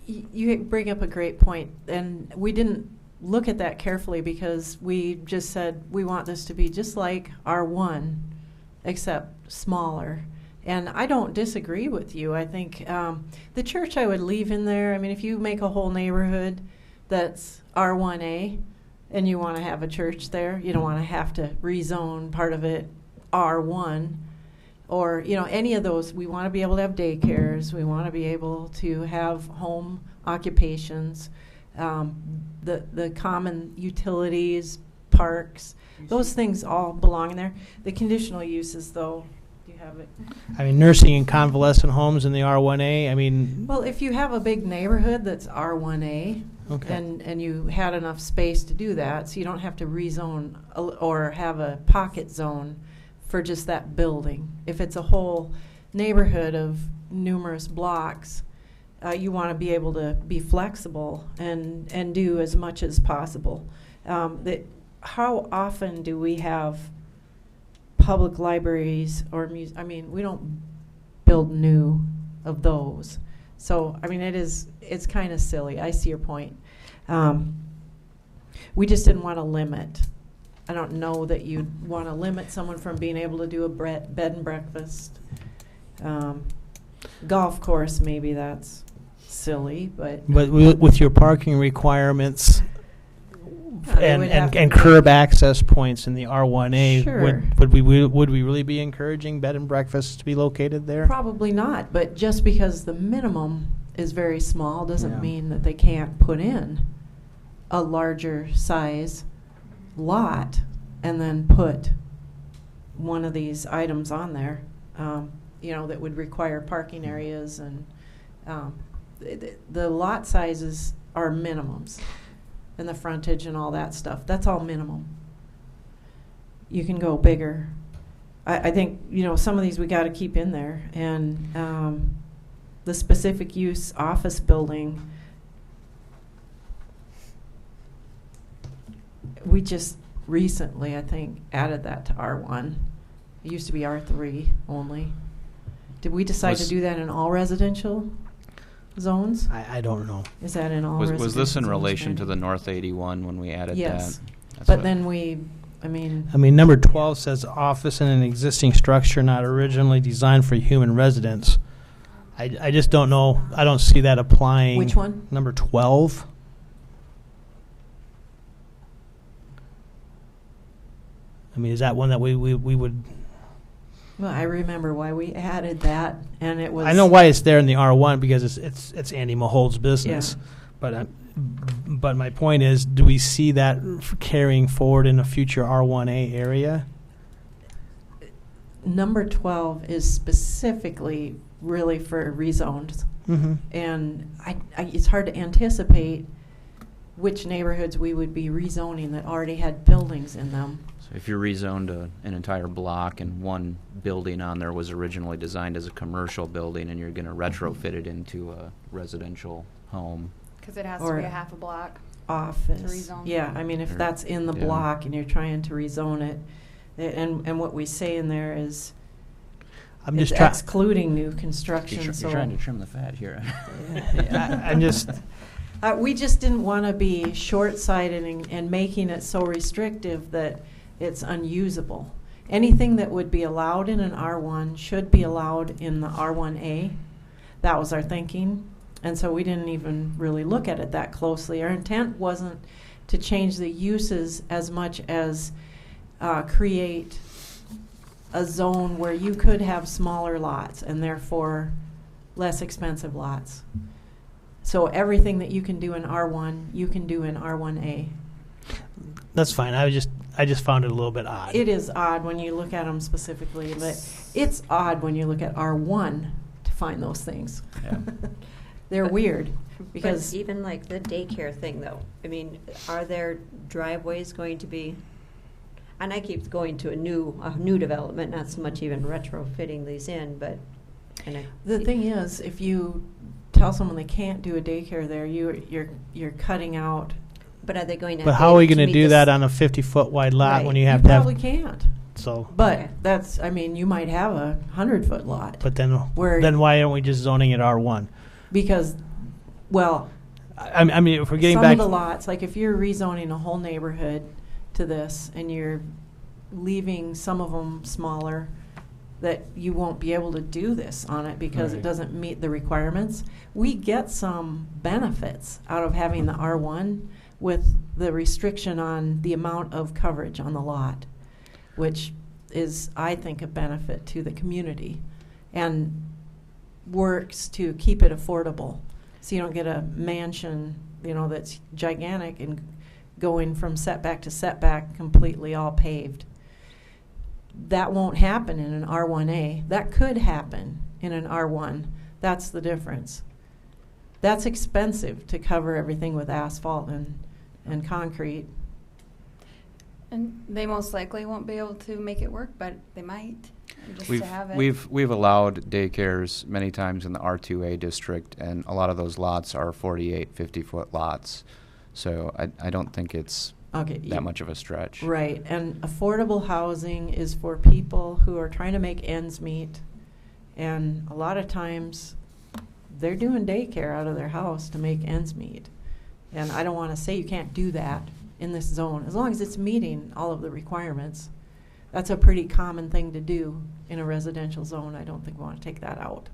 You bring up a great point, and we didn't look at that carefully because we just said we want this to be just like R1, except smaller. And I don't disagree with you. I think the church I would leave in there. I mean, if you make a whole neighborhood that's R1A and you want to have a church there, you don't want to have to rezone part of it R1. Or, any of those. We want to be able to have daycares. We want to be able to have home occupations, the common utilities, parks. Those things all belong in there. The conditional uses, though, do you have it?
I mean, nursing and convalescent homes in the R1A, I mean...
Well, if you have a big neighborhood that's R1A,
okay.
and you had enough space to do that, so you don't have to rezone or have a pocket zone for just that building. If it's a whole neighborhood of numerous blocks, you want to be able to be flexible and do as much as possible. How often do we have public libraries or we don't build new of those. So, it's kind of silly. I see your point. We just didn't want to limit. I don't know that you'd want to limit someone from being able to do a bed and breakfast. Golf course, maybe that's silly, but
with your parking requirements and curb access points in the R1A,
sure.
would we really be encouraging bed and breakfasts to be located there?
Probably not, but just because the minimum is very small doesn't mean that they can't put in a larger size lot and then put one of these items on there. that would require parking areas, and the lot sizes are minimums, and the frontage and all that stuff. That's all minimum. You can go bigger. I think, some of these we got to keep in there, and the specific use office building, we just recently, I think, added that to R1. It used to be R3 only. Did we decide to do that in all residential zones?
I don't know.
Is that in all residential
Was this in
zones,
relation to
Randy?
the North 81 when we added
Yes.
that? That's
But
what-
then
number 12 says office in an existing structure not originally designed for human residence. I just don't know. I don't see that applying.
Which one?
Number 12. Is that one that we would?
Well, I remember why we added that, and it was.
I know why it's there in the R1 because it's Andy Mahold's business.
Yeah.
But my point is, do we see that carrying forward in a future R1A area?
Number 12 is specifically really for rezones,
Mm-hmm.
and it's hard to anticipate which neighborhoods we would be rezoning that already had buildings in them.
So if you rezoned an entire block and one building on there was originally designed as a commercial building and you're going to retrofit it into a residential home.
Because it has
Or-
to be a half a block.
Office.
rezone.
Yeah, if
Or-
that's in the
yeah.
block and you're trying to rezone it, and what we say in there is
I'm
it's
just trying.
excluding new construction.
You're
So
trying to trim the fat here.
I'm just.
we just didn't want to be short-sighted and making it so restrictive that it's unusable. Anything that would be allowed in an R1 should be allowed in the R1A. That was our thinking. And so we didn't even really look at it that closely. Our intent wasn't to change the uses as much as create a zone where you could have smaller lots and therefore less expensive lots. So everything that you can do in R1, you can do in R1A.
That's fine. I just found it a little bit odd.
It is odd when you look at them specifically, but it's odd when you look at R1 to find those things.
Yeah.
They're weird because
But even like the daycare thing, though, are there driveways going to be? And I keep going to a new development, not so much even retrofitting these in, but.
the thing is, if you tell someone they can't do a daycare there, you're cutting out.
But are they going to?
But
have
how are we
to
going to
meet
do
this-
that on a 50-foot wide lot
Right.
when you have
You
to have?
probably can't.
So.
But
Okay.
that's, you might have a 100-foot lot.
But then
Where-
why aren't we just zoning it R1?
Because, well,
If we're getting
some
back.
of the lots, like if you're rezoning a whole neighborhood to this and you're leaving some of them smaller, that you won't be able to do this on it because
Right.
it doesn't meet the requirements. We get some benefits out of having the R1 with the restriction on the amount of coverage on the lot, which is, I think, a benefit to the community and works to keep it affordable. So you don't get a mansion, that's gigantic and going from setback to setback completely all paved. That won't happen in an R1A. That could happen in an R1. That's the difference. That's expensive to cover everything with asphalt and concrete.
And they most likely won't be able to make it work, but they might, just to have it.
We've allowed daycares many times in the R2A district, and a lot of those lots are 48, 50-foot lots. So I don't think it's that much of a stretch.
Right, and affordable housing is for people who are trying to make ends meet. And a lot of times, they're doing daycare out of their house to make ends meet. And I don't want to say you can't do that in this zone, as long as it's meeting all of the requirements. That's a pretty common thing to do in a residential zone. I don't think we want to take that out.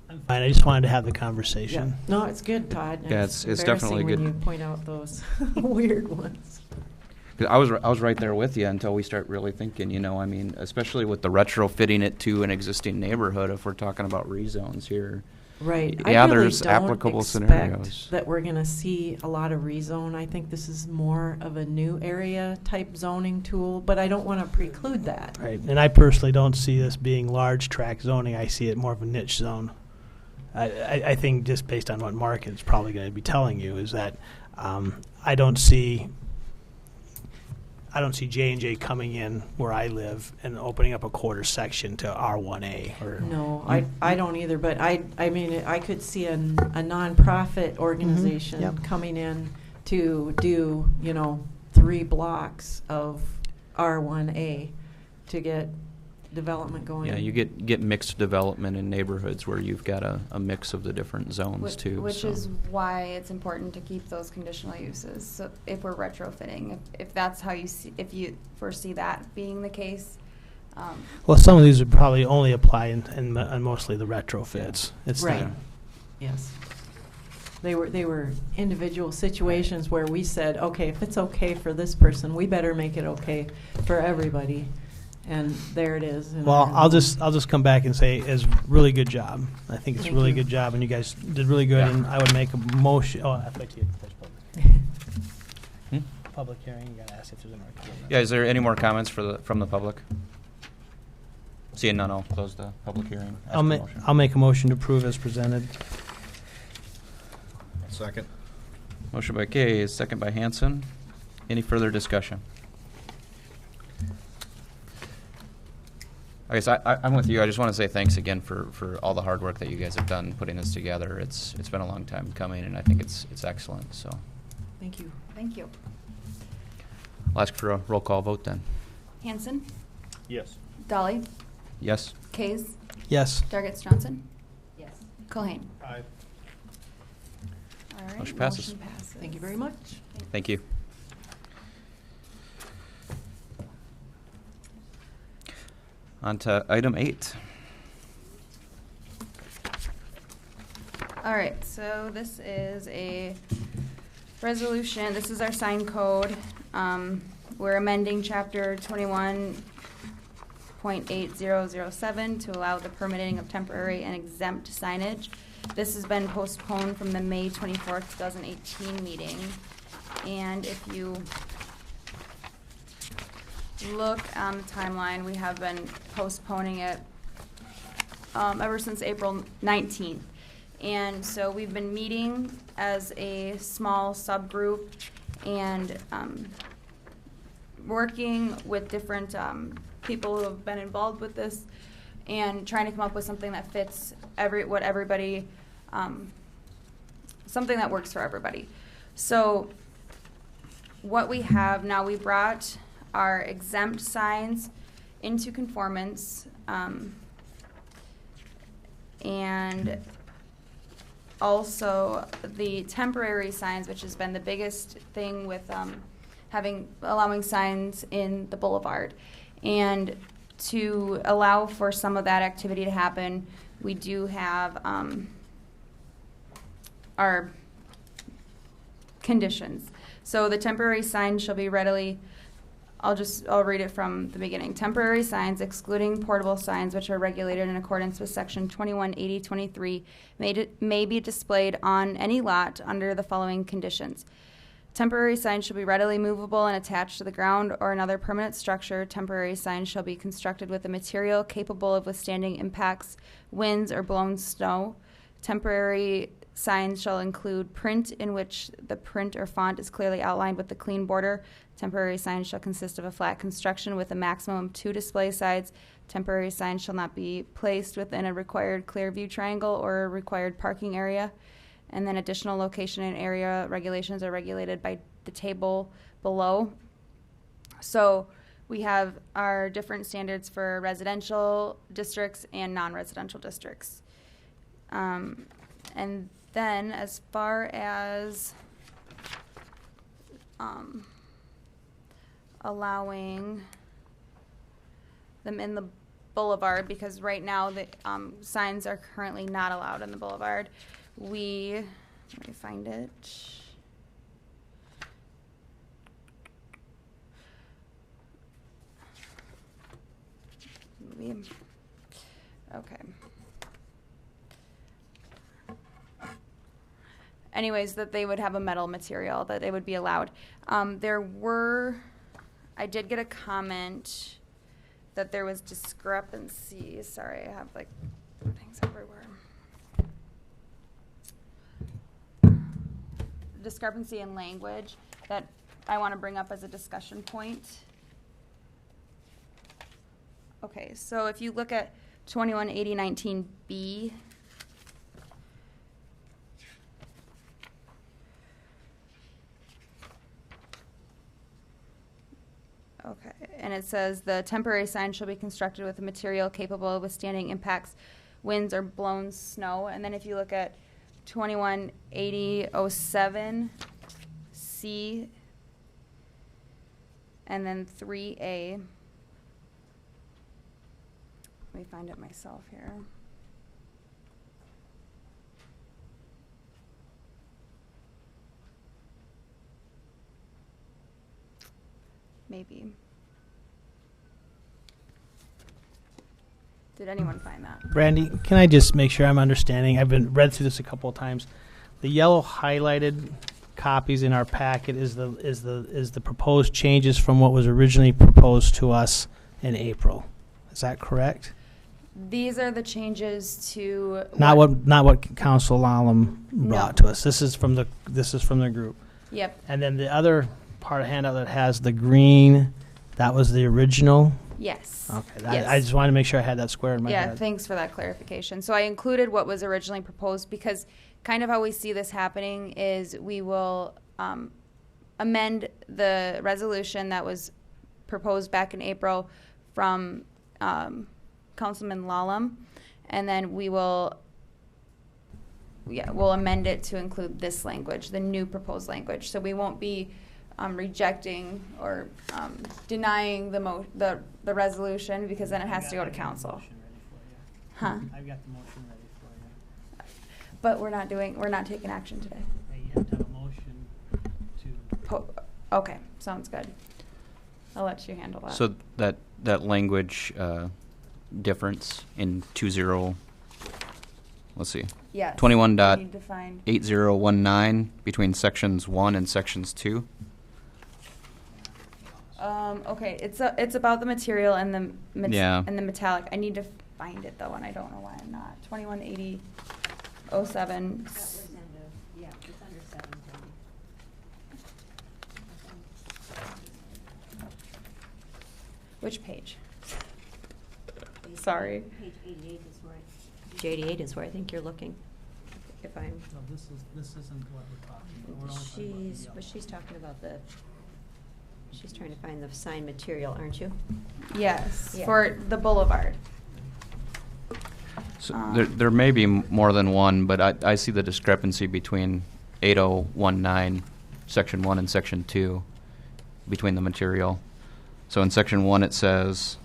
I'm fine. I just wanted to have the conversation.
No, it's good, Todd.
Yeah, it's definitely
embarrassing
good.
when you point out those weird ones.
'Cause I was right there with you until we start really thinking, especially with the retrofitting it to an existing neighborhood, if we're talking about rezones here,
Right.
Yeah,
I really
there's
don't
applicable
expect
scenarios.
that we're going to see a lot of rezone. I think this is more of a new area type zoning tool, but I don't want to preclude that.
Right, and I personally don't see this being large tract zoning. I see it more of a niche zone. I think just based on what Mark is probably going to be telling you is that I don't see J&J coming in where I live and opening up a quarter section to R1A. Or
No, I don't either, but I mean, I could see a nonprofit organization
Yep.
coming in to do, 3 blocks of R1A to get development going.
Yeah, you get mixed development in neighborhoods where you've got a mix of the different zones too.
Which
so.
is why it's important to keep those conditional uses. So if we're retrofitting, if that's how you see, if you foresee that being the case.
well, some of these would probably only apply in mostly the retrofits. It's
Right.
not-
Yes. They were individual situations where we said, okay, if it's okay for this person, we better make it okay for everybody. And there it is. And
Well,
then-
I'll just come back and say it's really good job. I think it's
Thank
really
you.
good job, and you guys did really good.
Yeah.
And I would make a motion. Oh, I thought you had
Hmm?
public hearing. You got to ask if there's any more comments.
Yeah, is there any more comments from the public? Seeing none, I'll close the public hearing. Ask for motion.
I'll make a motion to approve as presented.
Second.
Motion by Kay, second by Hanson. Any further discussion? I guess I'm with you. I just want to say thanks again for all the hard work that you guys have done putting this together. It's been a long time coming, and I think it's excellent. So
Thank you.
Thank you.
I'll ask for a roll call vote then.
Hanson,
Yes.
Dolly,
Yes?
Kays,
Yes.
Dargits Johnson,
Yes.
Culhane.
Aye.
All right.
Motion passes.
Thank you very much.
Thank you. On to item 8.
All right, so this is a resolution, this is our sign code. We're amending chapter 21.8007 to allow the permitting of temporary and exempt signage. This has been postponed from the May 24th, 2018 meeting. And if you look on the timeline, we have been postponing it ever since April 19th. And so we've been meeting as a small subgroup and working with different people who have been involved with this and trying to come up with something that fits everybody, something that works for everybody. So what we have now, we brought our exempt signs into conformance, and also the temporary signs, which has been the biggest thing with allowing signs in the boulevard. And to allow for some of that activity to happen, we do have our conditions. So the temporary signs shall be readily, I'll read it from the beginning. Temporary signs, excluding portable signs, which are regulated in accordance with section 218023, may be displayed on any lot under the following conditions. Temporary signs shall be readily movable and attached to the ground or another permanent structure. Temporary signs shall be constructed with a material capable of withstanding impacts, winds, or blown snow. Temporary signs shall include print in which the print or font is clearly outlined with a clean border. Temporary signs shall consist of a flat construction with a maximum of 2 display sides. Temporary signs shall not be placed within a required clear view triangle or a required parking area. And then additional location and area regulations are regulated by the table below. So we have our different standards for residential districts and non-residential districts. And then as far as allowing them in the boulevard, because right now the signs are currently not allowed in the boulevard. Let me find it. Okay. anyways, that they would have a metal material, that they would be allowed. I did get a comment that there was discrepancy. Sorry, I have like things everywhere. Discrepancy in language that I want to bring up as a discussion point. Okay, so if you look at 218019B, okay, and it says the temporary sign shall be constructed with a material capable of withstanding impacts, winds, or blown snow. And then if you look at 218007C and then 3A. Let me find it myself here. Maybe. Did anyone find that?
Brandy, can I just make sure I'm understanding? I've read through this a couple of times. The yellow highlighted copies in our packet is the proposed changes from what was originally proposed to us in April. Is that correct?
These are the changes to
Not what Council Lallam brought to us. This is from the group.
Yep.
And then the other part of the handout that has the green, that was the original.
Yes.
Okay.
Yes.
I just wanted to make sure I had that square in my head.
Yeah, thanks for that clarification. So I included what was originally proposed because kind of how we see this happening is we will amend the resolution that was proposed back in April from Councilman Lallam, and then we'll amend it to include this language, the new proposed language. So we won't be rejecting or denying the resolution because then it has to go to council. Huh?
I've got the motion ready for you.
But we're not taking action today.
You have to have a motion to.
Okay, sounds good. I'll let you handle that.
So that language difference in 20, let's see.
Yes.
21.8019 between sections 1 and sections 2.
Okay, it's about the material and the
Yeah.
and the metallic. I need to find it though, and I don't know why I'm not. 218007.
It's under 7.
Which page? Sorry.
Page 88 is where page 88 is where I think you're looking. If I'm.
No, this isn't what we're talking about. We're only talking about the yellow.
She's talking about she's trying to find the sign material, aren't you?
Yes,
Yeah.
for the boulevard.
So there may be more than one, but I see the discrepancy between 8019, section 1 and section 2, between the material. So in section 1 it says,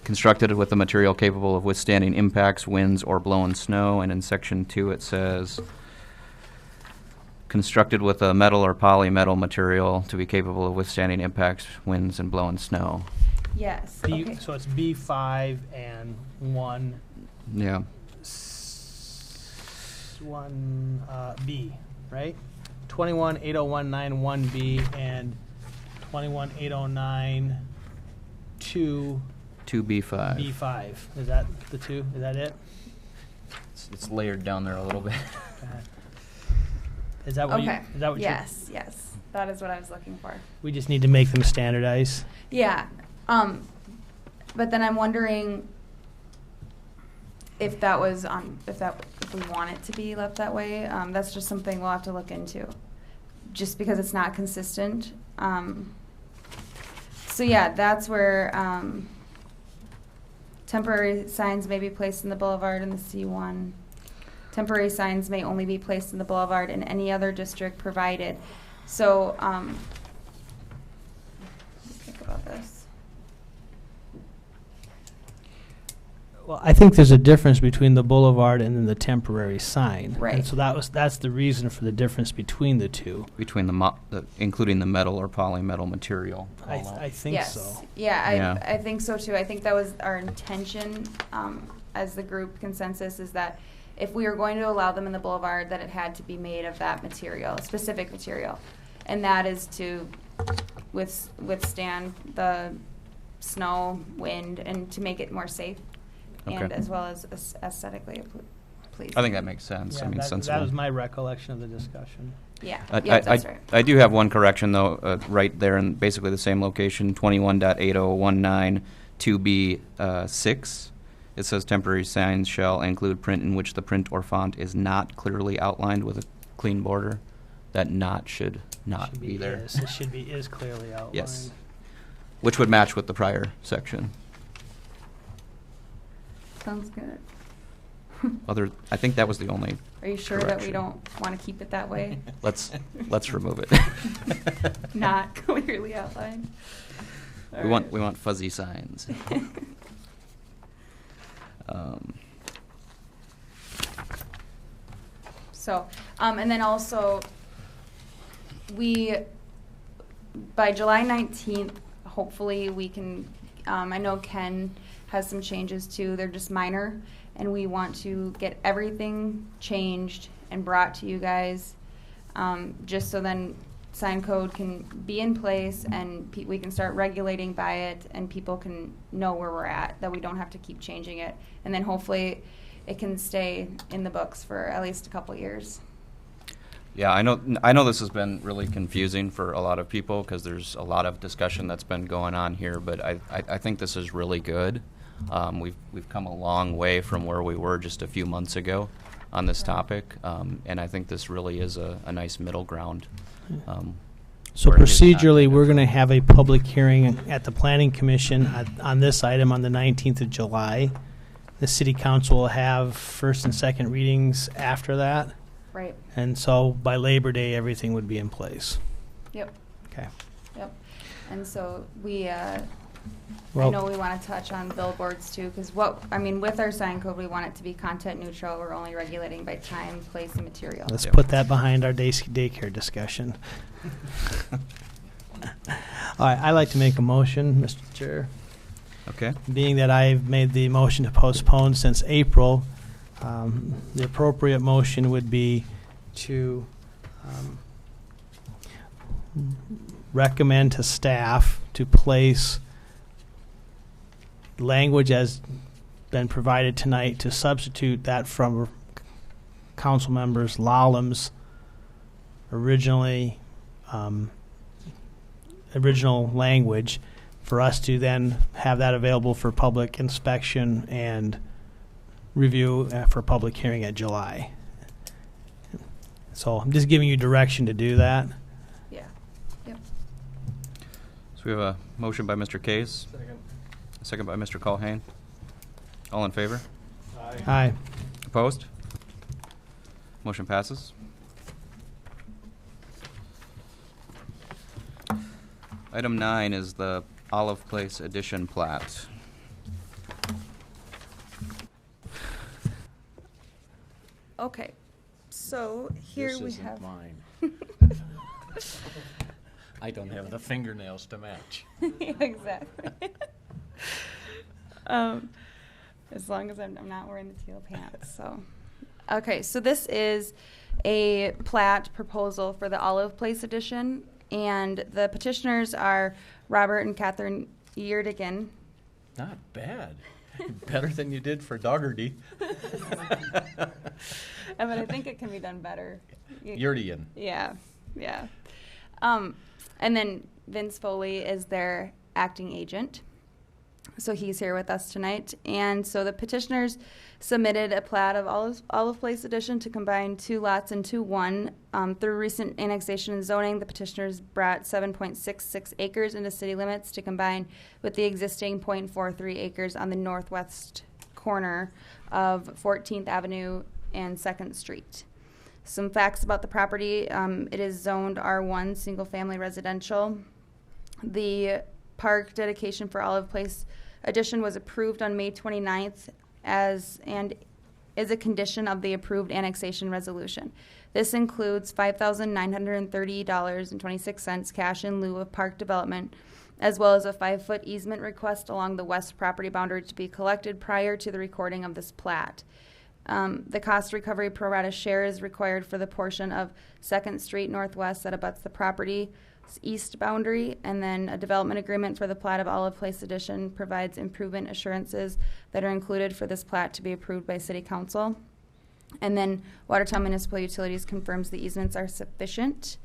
constructed with a material capable of withstanding impacts, winds, or blown snow. And in section 2 it says, constructed with a metal or polymetal material to be capable of withstanding impacts, winds, and blown snow.
Yes. Okay.
So it's B5 and 1.
Yeah.
1B, right? 218019 1B and 218092
2B5.
B5. Is that the two? Is that it?
It's layered down there a little bit.
Is that what
Okay.
Is that what
yes. That is what I was looking for.
we just need to make them standardized?
Yeah. But then I'm wondering if that was if we want it to be left that way. That's just something we'll have to look into. Just because it's not consistent. So yeah, that's where temporary signs may be placed in the boulevard in the C1. Temporary signs may only be placed in the boulevard in any other district provided. So think about this.
Well, I think there's a difference between the boulevard and then the temporary sign.
Right.
And so that's the reason for the difference between the two.
Between including the metal or polymetal material.
I think
Yes.
so.
Yeah, I think so too. I think that was our intention as the group consensus is that if we were going to allow them in the boulevard, that it had to be made of that material, a specific material. And that is to withstand the snow, wind, and to make it more safe, and
Okay.
as well as aesthetically pleasing.
I think that makes sense. I mean,
that
sensible.
was my recollection of the discussion.
Yeah,
I,
yeah,
I,
that's right.
I do have one correction, though, right there in basically the same location, 21.8019 2B6. It says temporary signs shall include print in which the print or font is not clearly outlined with a clean border. That not should not
Should
be there.
Is. It should be is clearly outlined.
Yes. Which would match with the prior section.
Sounds good.
I think that was the only.
Are you sure that we
correction.
don't want to keep it that way?
Let's remove it.
Not clearly outlined. All
we
right.
want fuzzy signs.
So, and then also, by July 19th, hopefully we can, I know Ken has some changes too, they're just minor, and we want to get everything changed and brought to you guys, just so then sign code can be in place and we can start regulating by it and people can know where we're at, that we don't have to keep changing it. And then hopefully it can stay in the books for at least a couple years.
Yeah, I know this has been really confusing for a lot of people because there's a lot of discussion that's been going on here, but I think this is really good. We've come a long way from where we were just a few months ago on this topic, and I think this really is a nice middle ground.
So
where it is not
procedurally, we're
negative.
going to have a public hearing at the Planning Commission on this item on the 19th of July. The City Council will have first and second readings after that.
Right.
And so by Labor Day, everything would be in place.
Yep.
Okay.
Yep. And so we, I
Well-
know we want to touch on billboards too, because with our sign code, we want it to be content neutral. We're only regulating by time, place, and material.
Let's
Yeah.
put that behind our daycare discussion. All right, I'd like to make a motion, Mr. Chair.
Okay.
Being that I've made the motion to postpone since April, the appropriate motion would be to recommend to staff to place language as been provided tonight to substitute that from council members Lallam's original language, for us to then have that available for public inspection and review for public hearing at July. So I'm just giving you direction to do that.
Yeah. Yep.
So we have a motion by Mr. Case, a second by Mr. Colhane. All in favor?
Aye.
Opposed? Motion passes. Item 9 is the Olive Place Edition plat.
Okay. So here we have.
mine. I don't have the fingernails to match.
Yeah, exactly. As long as I'm not wearing the teal pants. So, okay. So this is a plat proposal for the Olive Place edition, and the petitioners are Robert and Catherine Yerdigan.
Not bad. Better than you did for Dougherty.
But I think it can be done better.
Yurdian.
Yeah, yeah. And then Vince Foley is their acting agent. So he's here with us tonight. And so the petitioners submitted a plat of Olive Place Edition to combine 2 lots into one. Through recent annexation and zoning, the petitioners brought 7.66 acres into city limits to combine with the existing 0.43 acres on the northwest corner of 14th Avenue and 2nd Street. Some facts about the property. It is zoned R1, single-family residential. The park dedication for Olive Place Edition was approved on May 29th and is a condition of the approved annexation resolution. This includes $5,930.26 cash in lieu of park development, as well as a 5-foot easement request along the west property boundary to be collected prior to the recording of this plat. The cost recovery pro rata share is required for the portion of 2nd Street Northwest that abuts the property's east boundary, and then a development agreement for the plat of Olive Place Edition provides improvement assurances that are included for this plat to be approved by City Council. And then Watertown Municipal Utilities confirms the easements are sufficient,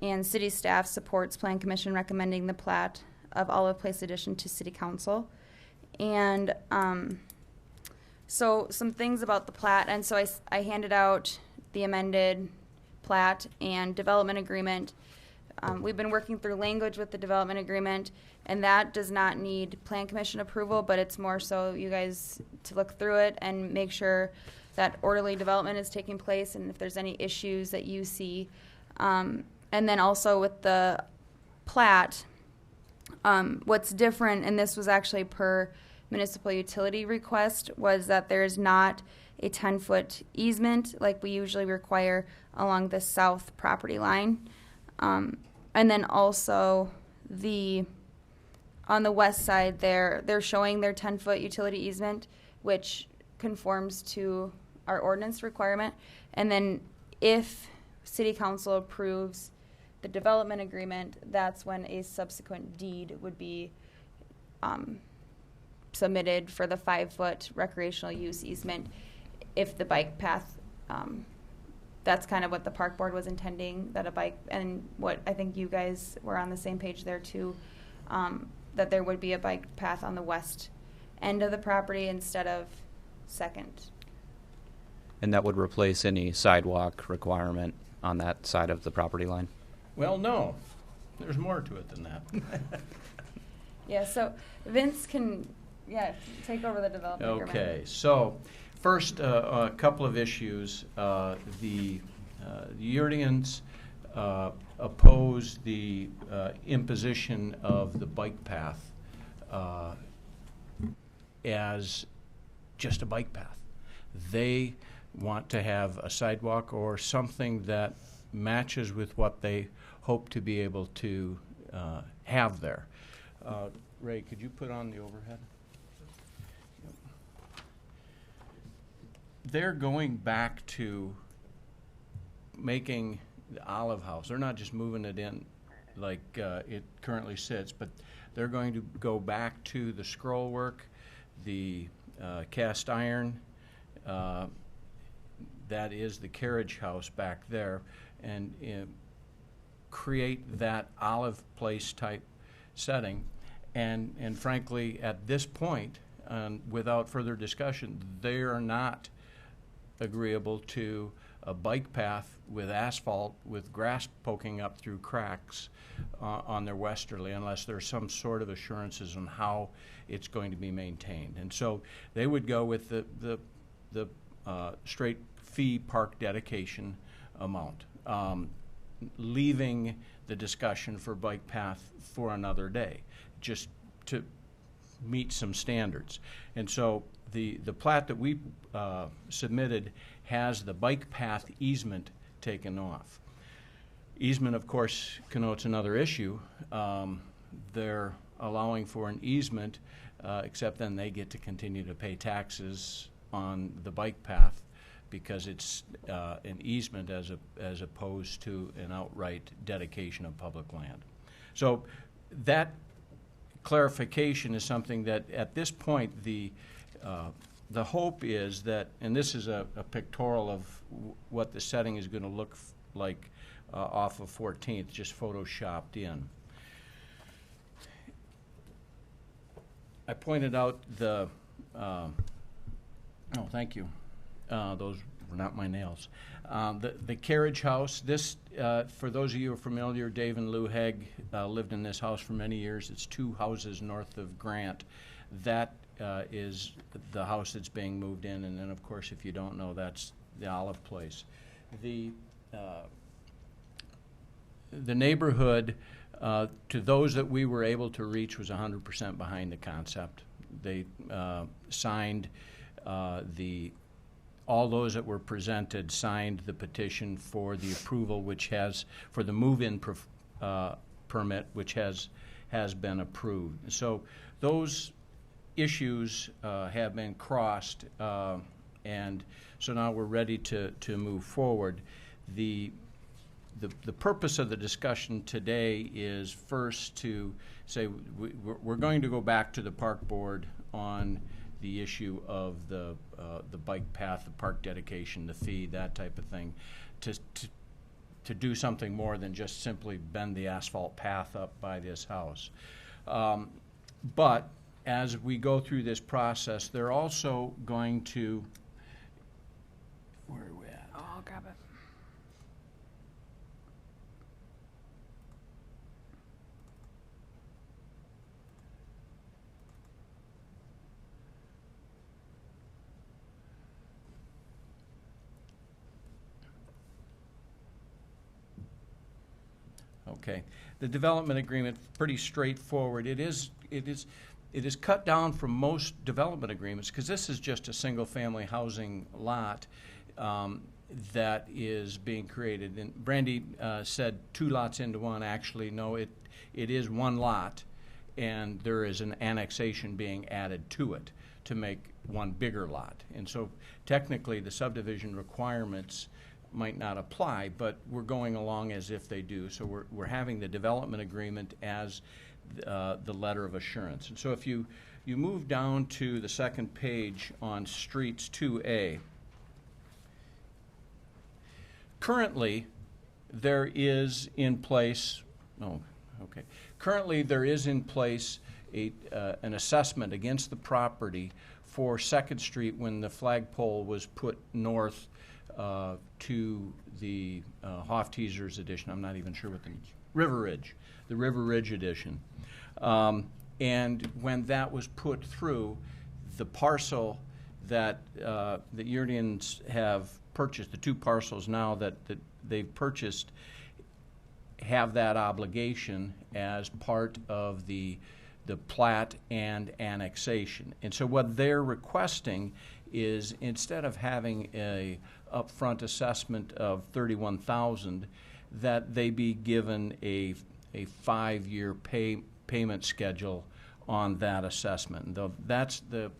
and City staff supports Plan Commission recommending the plat of Olive Place Edition to City Council. And so some things about the plat, and so I handed out the amended plat and development agreement. We've been working through language with the development agreement, and that does not need Plan Commission approval, but it's more so you guys to look through it and make sure that orderly development is taking place, and if there's any issues that you see. And then also with the plat, what's different, and this was actually per municipal utility request, was that there's not a 10-foot easement like we usually require along the south property line. And then also on the west side they're showing their 10-foot utility easement, which conforms to our ordinance requirement. And then if City Council approves the development agreement, that's when a subsequent deed would be submitted for the 5-foot recreational use easement if the bike path, that's kind of what the park board was intending, that a bike, and what I think you guys were on the same page there too, that there would be a bike path on the west end of the property instead of 2nd.
And that would replace any sidewalk requirement on that side of the property line?
Well, no. There's more to it than that.
Yeah, so Vince can, take over the development agreement.
Okay, so first, a couple of issues. The Yurdians oppose the imposition of the bike path as just a bike path. They want to have a sidewalk or something that matches with what they hope to be able to have there. Ray, could you put on the overhead? They're going back to making the Olive House. They're not just moving it in like it currently sits, but they're going to go back to the scroll work, the cast iron, that is the carriage house back there, and create that Olive Place type setting. And frankly, at this point, without further discussion, they are not agreeable to a bike path with asphalt with grass poking up through cracks on their westerly, unless there's some sort of assurances on how it's going to be maintained. And so they would go with the straight fee park dedication amount, leaving the discussion for bike path for another day, just to meet some standards. And so the plat that we submitted has the bike path easement taken off. Easement, of course, connotes another issue. They're allowing for an easement, except then they get to continue to pay taxes on the bike path because it's an easement as opposed to an outright dedication of public land. So that clarification is something that at this point the hope is that, and this is a pictorial of what the setting is going to look like off of 14th, just photoshopped in. I pointed out the, oh, thank you. Those were not my nails. The carriage house, this, for those of you who are familiar, Dave and Lou Hegg lived in this house for many years. It's 2 houses north of Grant. That is the house that's being moved in, and then, of course, if you don't know, that's the Olive Place. The neighborhood, to those that we were able to reach, was 100% behind the concept. They signed all those that were presented signed the petition for the approval, which has, for the move-in permit, which has been approved. So those issues have been crossed And so now we're ready to move forward. The purpose of the discussion today is first to say we're going to go back to the park board on the issue of the bike path, the park dedication, the fee, that type of thing, to do something more than just simply bend the asphalt path up by this house. But as we go through this process, they're also going to, where are we at?
Oh, I'll grab it.
Okay. The development agreement, pretty straightforward. It is cut down from most development agreements because this is just a single-family housing lot that is being created. And Brandy said 2 lots into one. Actually, no, it is 1 lot, and there is an annexation being added to it to make one bigger lot. And so technically the subdivision requirements might not apply, but we're going along as if they do. So we're having the development agreement as the letter of assurance. And so if you move down to the second page on Streets 2A, currently there is in place, currently there is in place an assessment against the property for 2nd Street when the flagpole was put north to the Hoff-Teasers edition. I'm not even sure what the River Ridge edition. And when that was put through, the parcel that the Yurdians have purchased, the 2 parcels now that they've purchased, have that obligation as part of the plat and annexation. And so what they're requesting is, instead of having a upfront assessment of $31,000, that they be given a 5-year payment schedule on that assessment. And that's the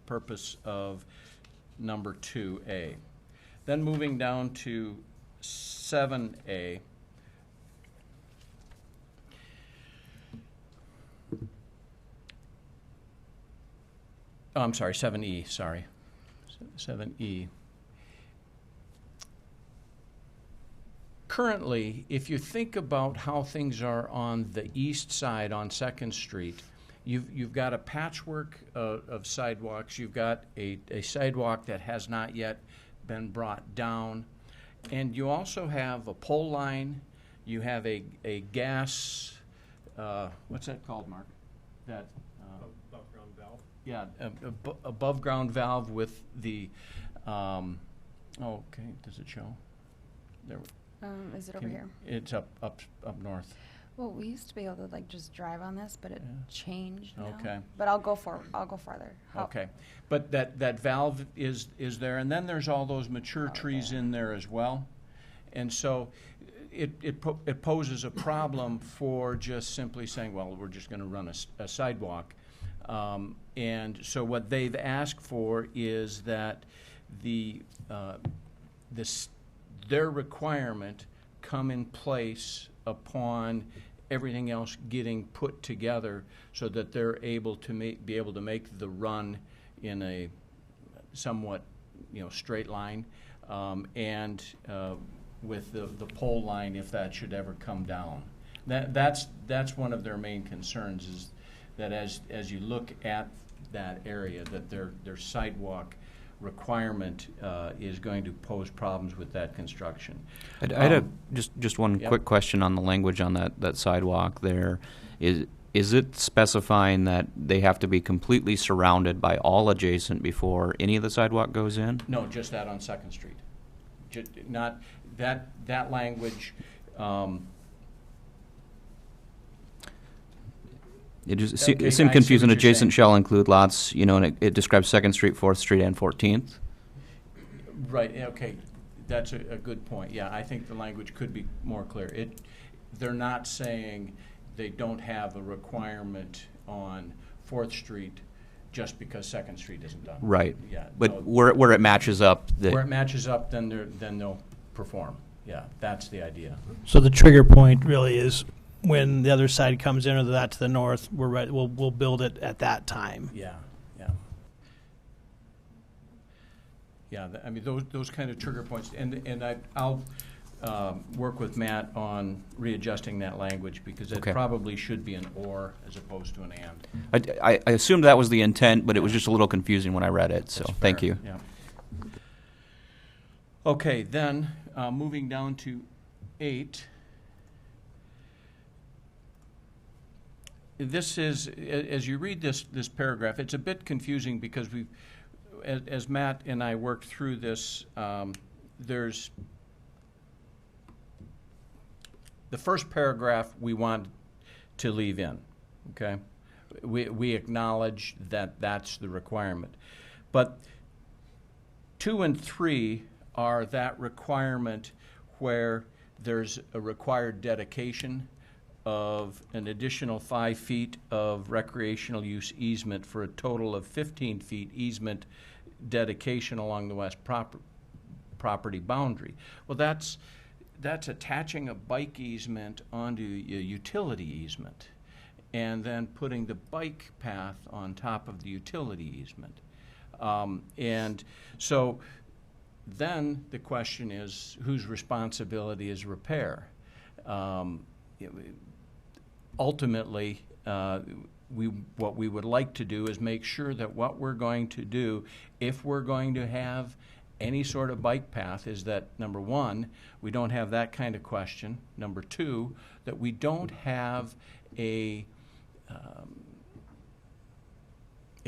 purpose of number 2A. Then moving down to 7A. Oh, I'm sorry, 7E, sorry. 7E. Currently, if you think about how things are on the east side on 2nd Street, you've got a patchwork of sidewalks. You've got a sidewalk that has not yet been brought down. And you also have a pole line. You have a gas, what's that called, Mark? That
Above ground valve.
Yeah, above ground valve with the, okay, does it show? There.
Is it over here?
It's up north.
Well, we used to be able to like just drive on this, but it changed now.
Okay.
But I'll go farther.
Okay, but that valve is there, and then there's all those mature trees in there as well, and so it poses a problem for just simply saying, well, we're just going to run a sidewalk, and so what they've asked for is that their requirement come in place upon everything else getting put together, so that they're able to be able to make the run in a somewhat straight line, and with the pole line, if that should ever come down. That's one of their main concerns, is that as you look at that area, that their sidewalk requirement is going to pose problems with that construction.
I had just one quick question on the language on that sidewalk there. Is it specifying that they have to be completely surrounded by all adjacent before any of the sidewalk goes in?
No, just that on 2nd Street. Not that language.
It seemed confusing. Adjacent shall include lots, and it describes 2nd Street, 4th Street, and 14th.
Right, okay. That's a good point. Yeah, I think the language could be more clear. They're not saying they don't have a requirement on 4th Street just because Second Street isn't done.
Right.
Yeah.
But
no,
where it matches up,
where it matches up, then they'll perform. Yeah, that's the idea.
So the trigger point really is when the other side comes in or that to the north, we'll build it at that time.
Yeah, yeah. Yeah, I mean, those kind of trigger points, and I'll work with Matt on readjusting that language, because it
Okay.
probably should be an or as opposed to an and.
I assumed that was the intent, but it was just a little confusing when I read it, so
That's
thank
fair,
you.
Yeah. Okay, then, moving down to 8. This is, as you read this paragraph, it's a bit confusing because as Matt and I worked through this, there's the first paragraph we want to leave in, okay? We acknowledge that that's the requirement. But 2 and 3 are that requirement where there's a required dedication of an additional 5 feet of recreational use easement for a total of 15 feet easement dedication along the west property boundary. Well, that's attaching a bike easement onto a utility easement and then putting the bike path on top of the utility easement. And so then the question is, whose responsibility is repair? Ultimately, what we would like to do is make sure that what we're going to do, if we're going to have any sort of bike path, is that, number one, we don't have that kind of question. Number two, that we don't have a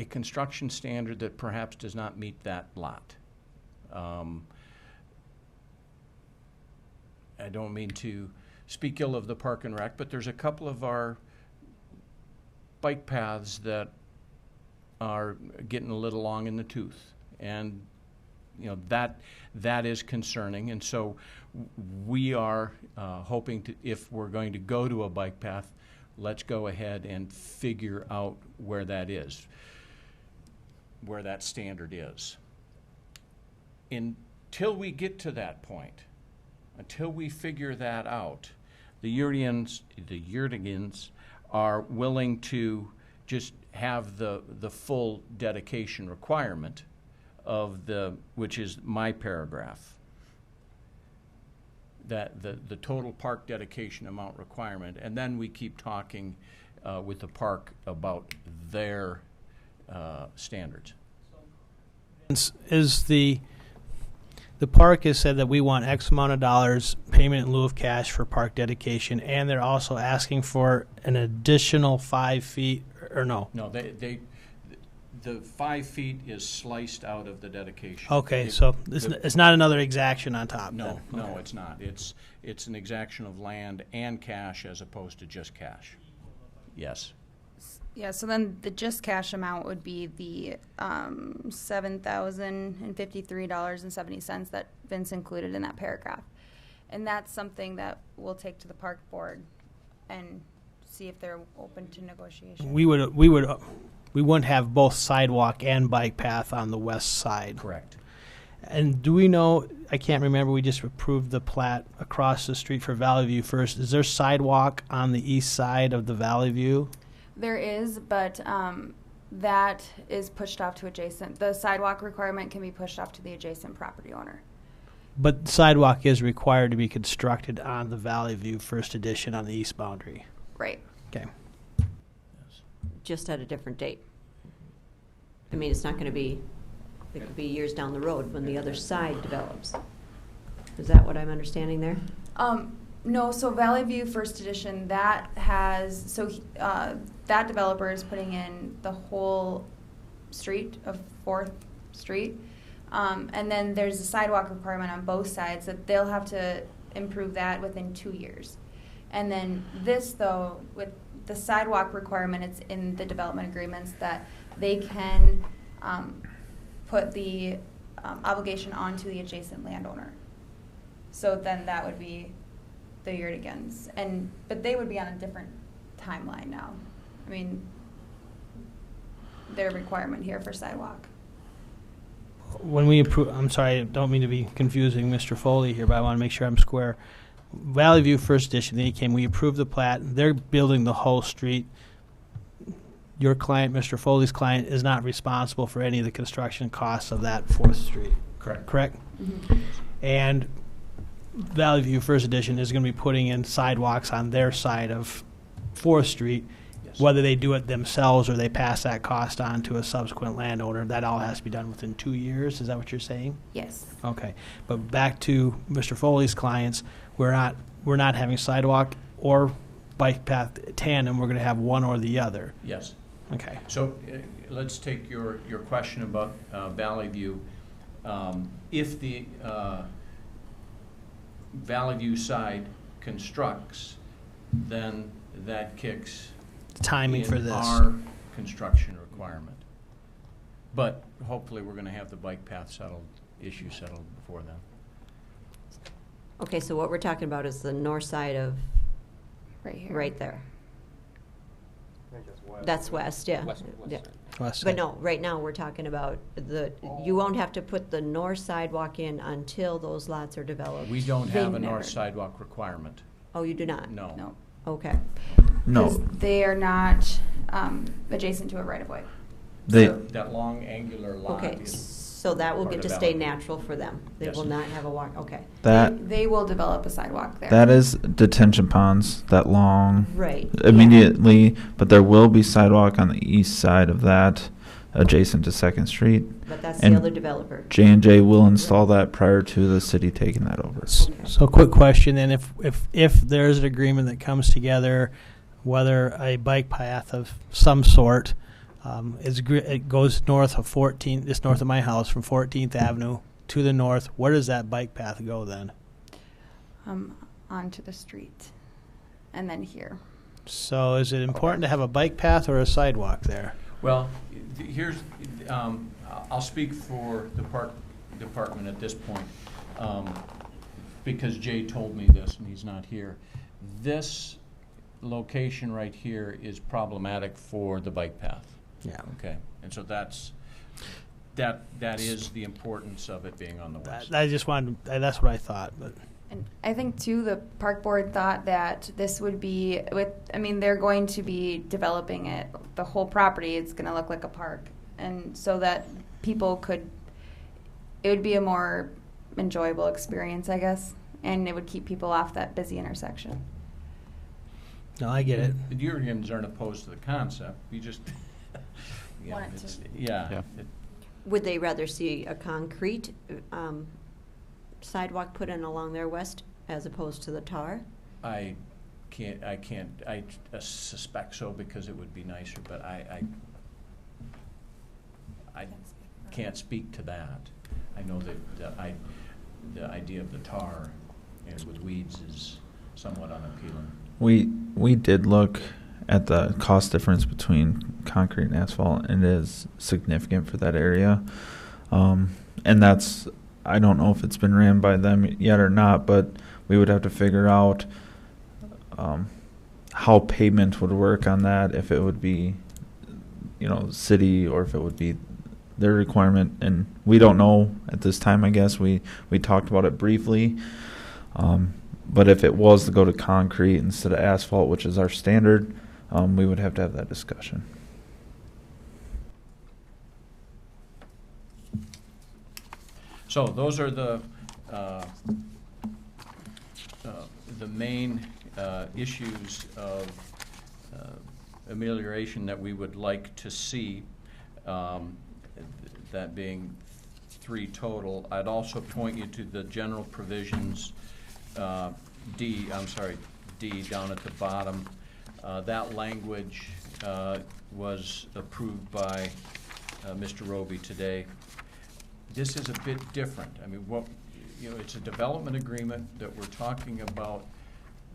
construction standard that perhaps does not meet that lot. I don't mean to speak ill of the Park and Rec, but there's a couple of our bike paths that are getting a little long in the tooth, and that is concerning. And so we are hoping to, if we're going to go to a bike path, let's go ahead and figure out where that is, where that standard is. Until we get to that point, until we figure that out, the Yurdigans are willing to just have the full dedication requirement of which is my paragraph, that the total park dedication amount requirement, and then we keep talking with the park about their standards.
Is the park has said that we want X amount of dollars payment in lieu of cash for park dedication, and they're also asking for an additional 5 feet, or no?
No, the 5 feet is sliced out of the dedication.
Okay, so it's not another exaction on top.
No,
then.
no,
Okay.
it's not. It's an exaction of land and cash as opposed to just cash. Yes.
Yeah, so then the just cash amount would be the $7,053.70 that Vince included in that paragraph. And that's something that we'll take to the park board and see if they're open to negotiation.
We wouldn't have both sidewalk and bike path on the west side.
Correct.
And do we know, I can't remember, we just approved the plat across the street for Valley View First. Is there sidewalk on the east side of the Valley View?
There is, but that is pushed off to adjacent. The sidewalk requirement can be pushed off to the adjacent property owner.
But sidewalk is required to be constructed on the Valley View First Edition on the east boundary.
Right.
Okay.
Just at a different date. I mean, it's not going to be, it could be years down the road when the other side develops. Is that what I'm understanding there?
No, so Valley View First Edition, that has, that developer is putting in the whole street of 4th Street. And then there's a sidewalk requirement on both sides that they'll have to improve that within 2 years. And then this, though, with the sidewalk requirement, it's in the development agreements that they can put the obligation onto the adjacent landowner. So then that would be the Yurdigans, but they would be on a different timeline now. I mean, their requirement here for sidewalk.
When we approve, I'm sorry, I don't mean to be confusing Mr. Foley here, but I want to make sure I'm square. Valley View First Edition, they came, we approved the plat, they're building the whole street. Your client, Mr. Foley's client, is not responsible for any of the construction costs of that 4th Street.
Correct.
Correct? And Valley View First Edition is going to be putting in sidewalks on their side of 4th Street.
Yes.
Whether they do it themselves or they pass that cost on to a subsequent landowner, that all has to be done within 2 years. Is that what you're saying?
Yes.
Okay. But back to Mr. Foley's clients, we're not having sidewalk or bike path tandem. We're going to have one or the other.
Yes.
Okay.
So let's take your question about Valley View. If the Valley View side constructs, then that kicks
Timing
in
for this.
our construction requirement. But hopefully we're going to have the bike path issue settled before then.
Okay, so what we're talking about is the north side of,
Right here.
right there.
I think that's west.
That's west, yeah. Yeah. But no, right now, we're talking about you won't have to put the north sidewalk in until those lots are developed.
We don't
They
have a
never-
north sidewalk requirement.
Oh, you do not?
No.
No.
Okay.
No,
'Cause they are not adjacent to a right-of-way.
they,
So-
That long angular lot
Okay,
is
so that will
part
get
of
to stay
Valley View.
natural for them. They
Yes.
will not have a walk, okay.
They will develop a sidewalk there.
that is detention ponds, that long
Right.
immediately, but there will be sidewalk on the east side of that, adjacent to 2nd Street.
But that's
And
the other developer.
J&J will install that prior to the city taking that over.
So quick question, then, if there's an agreement that comes together, whether a bike path of some sort it goes north of 14th, just north of my house from 14th Avenue to the north, where does that bike path go then?
Onto the street, and then here.
So is it important to have a bike path or a sidewalk there?
Well, here's, I'll speak for the park department at this point, because Jay told me this and he's not here. This location right here is problematic for the bike path.
Yeah.
Okay, and so that is the importance of it being on the west.
I just wanted, that's what I thought, but.
And I think, too, the park board thought that this would be they're going to be developing it, the whole property. It's going to look like a park. And so that it would be a more enjoyable experience, I guess. And it would keep people off that busy intersection.
No, I get it.
The Urians aren't opposed to the concept. We just,
Want it
it's-
to-
yeah.
Would they rather see a concrete sidewalk put in along their west as opposed to the tar?
I suspect so because it would be nicer, but I can't speak to that. I know that the idea of the tar and with weeds is somewhat unappealing.
We did look at the cost difference between concrete and asphalt, and it is significant for that area. And that's, I don't know if it's been ran by them yet or not, but we would have to figure out how payment would work on that, if it would be, city, or if it would be their requirement. And we don't know at this time, I guess. We talked about it briefly. But if it was to go to concrete instead of asphalt, which is our standard, we would have to have that discussion.
So those are the main issues of amelioration that we would like to see, that being 3 total. I'd also point you to the general provisions, D down at the bottom. That language was approved by Mr. Roby today. This is a bit different. I mean, it's a development agreement that we're talking about,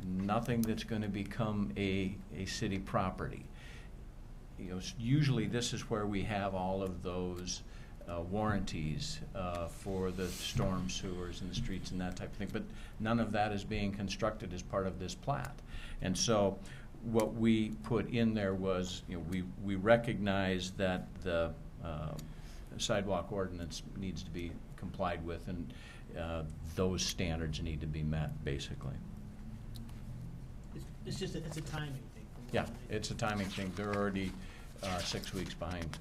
nothing that's going to become a city property. Usually this is where we have all of those warranties for the storm sewers and the streets and that type of thing, but none of that is being constructed as part of this plat. And so what we put in there was, we recognize that the sidewalk ordinance needs to be complied with, and those standards need to be met, basically.
It's just it's a timing thing.
Yeah, it's a timing thing. They're already 6 weeks behind.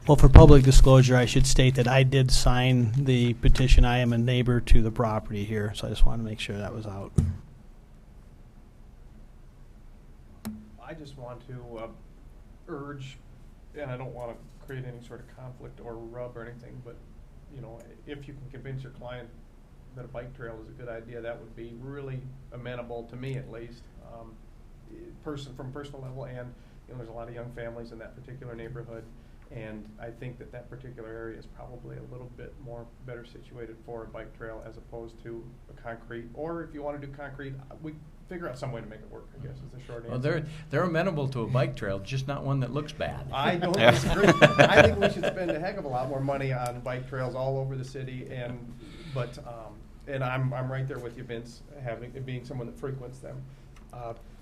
Well, for public disclosure, I should state that I did sign the petition. I am a neighbor to the property here, so I just wanted to make sure that was out.
I just want to urge, and I don't want to create any sort of conflict or rub or anything, but, if you can convince your client that a bike trail is a good idea, that would be really amenable to me, at least, from personal level. And there's a lot of young families in that particular neighborhood, and I think that particular area is probably a little bit more better situated for a bike trail as opposed to a concrete. Or if you want to do concrete, we figure out some way to make it work, I guess, is the short answer.
Well, they're amenable to a bike trail, just not one that looks bad.
I don't disagree. I think we should spend a heck of a lot more money on bike trails all over the city, but I'm right there with you, Vince, being someone that frequents them.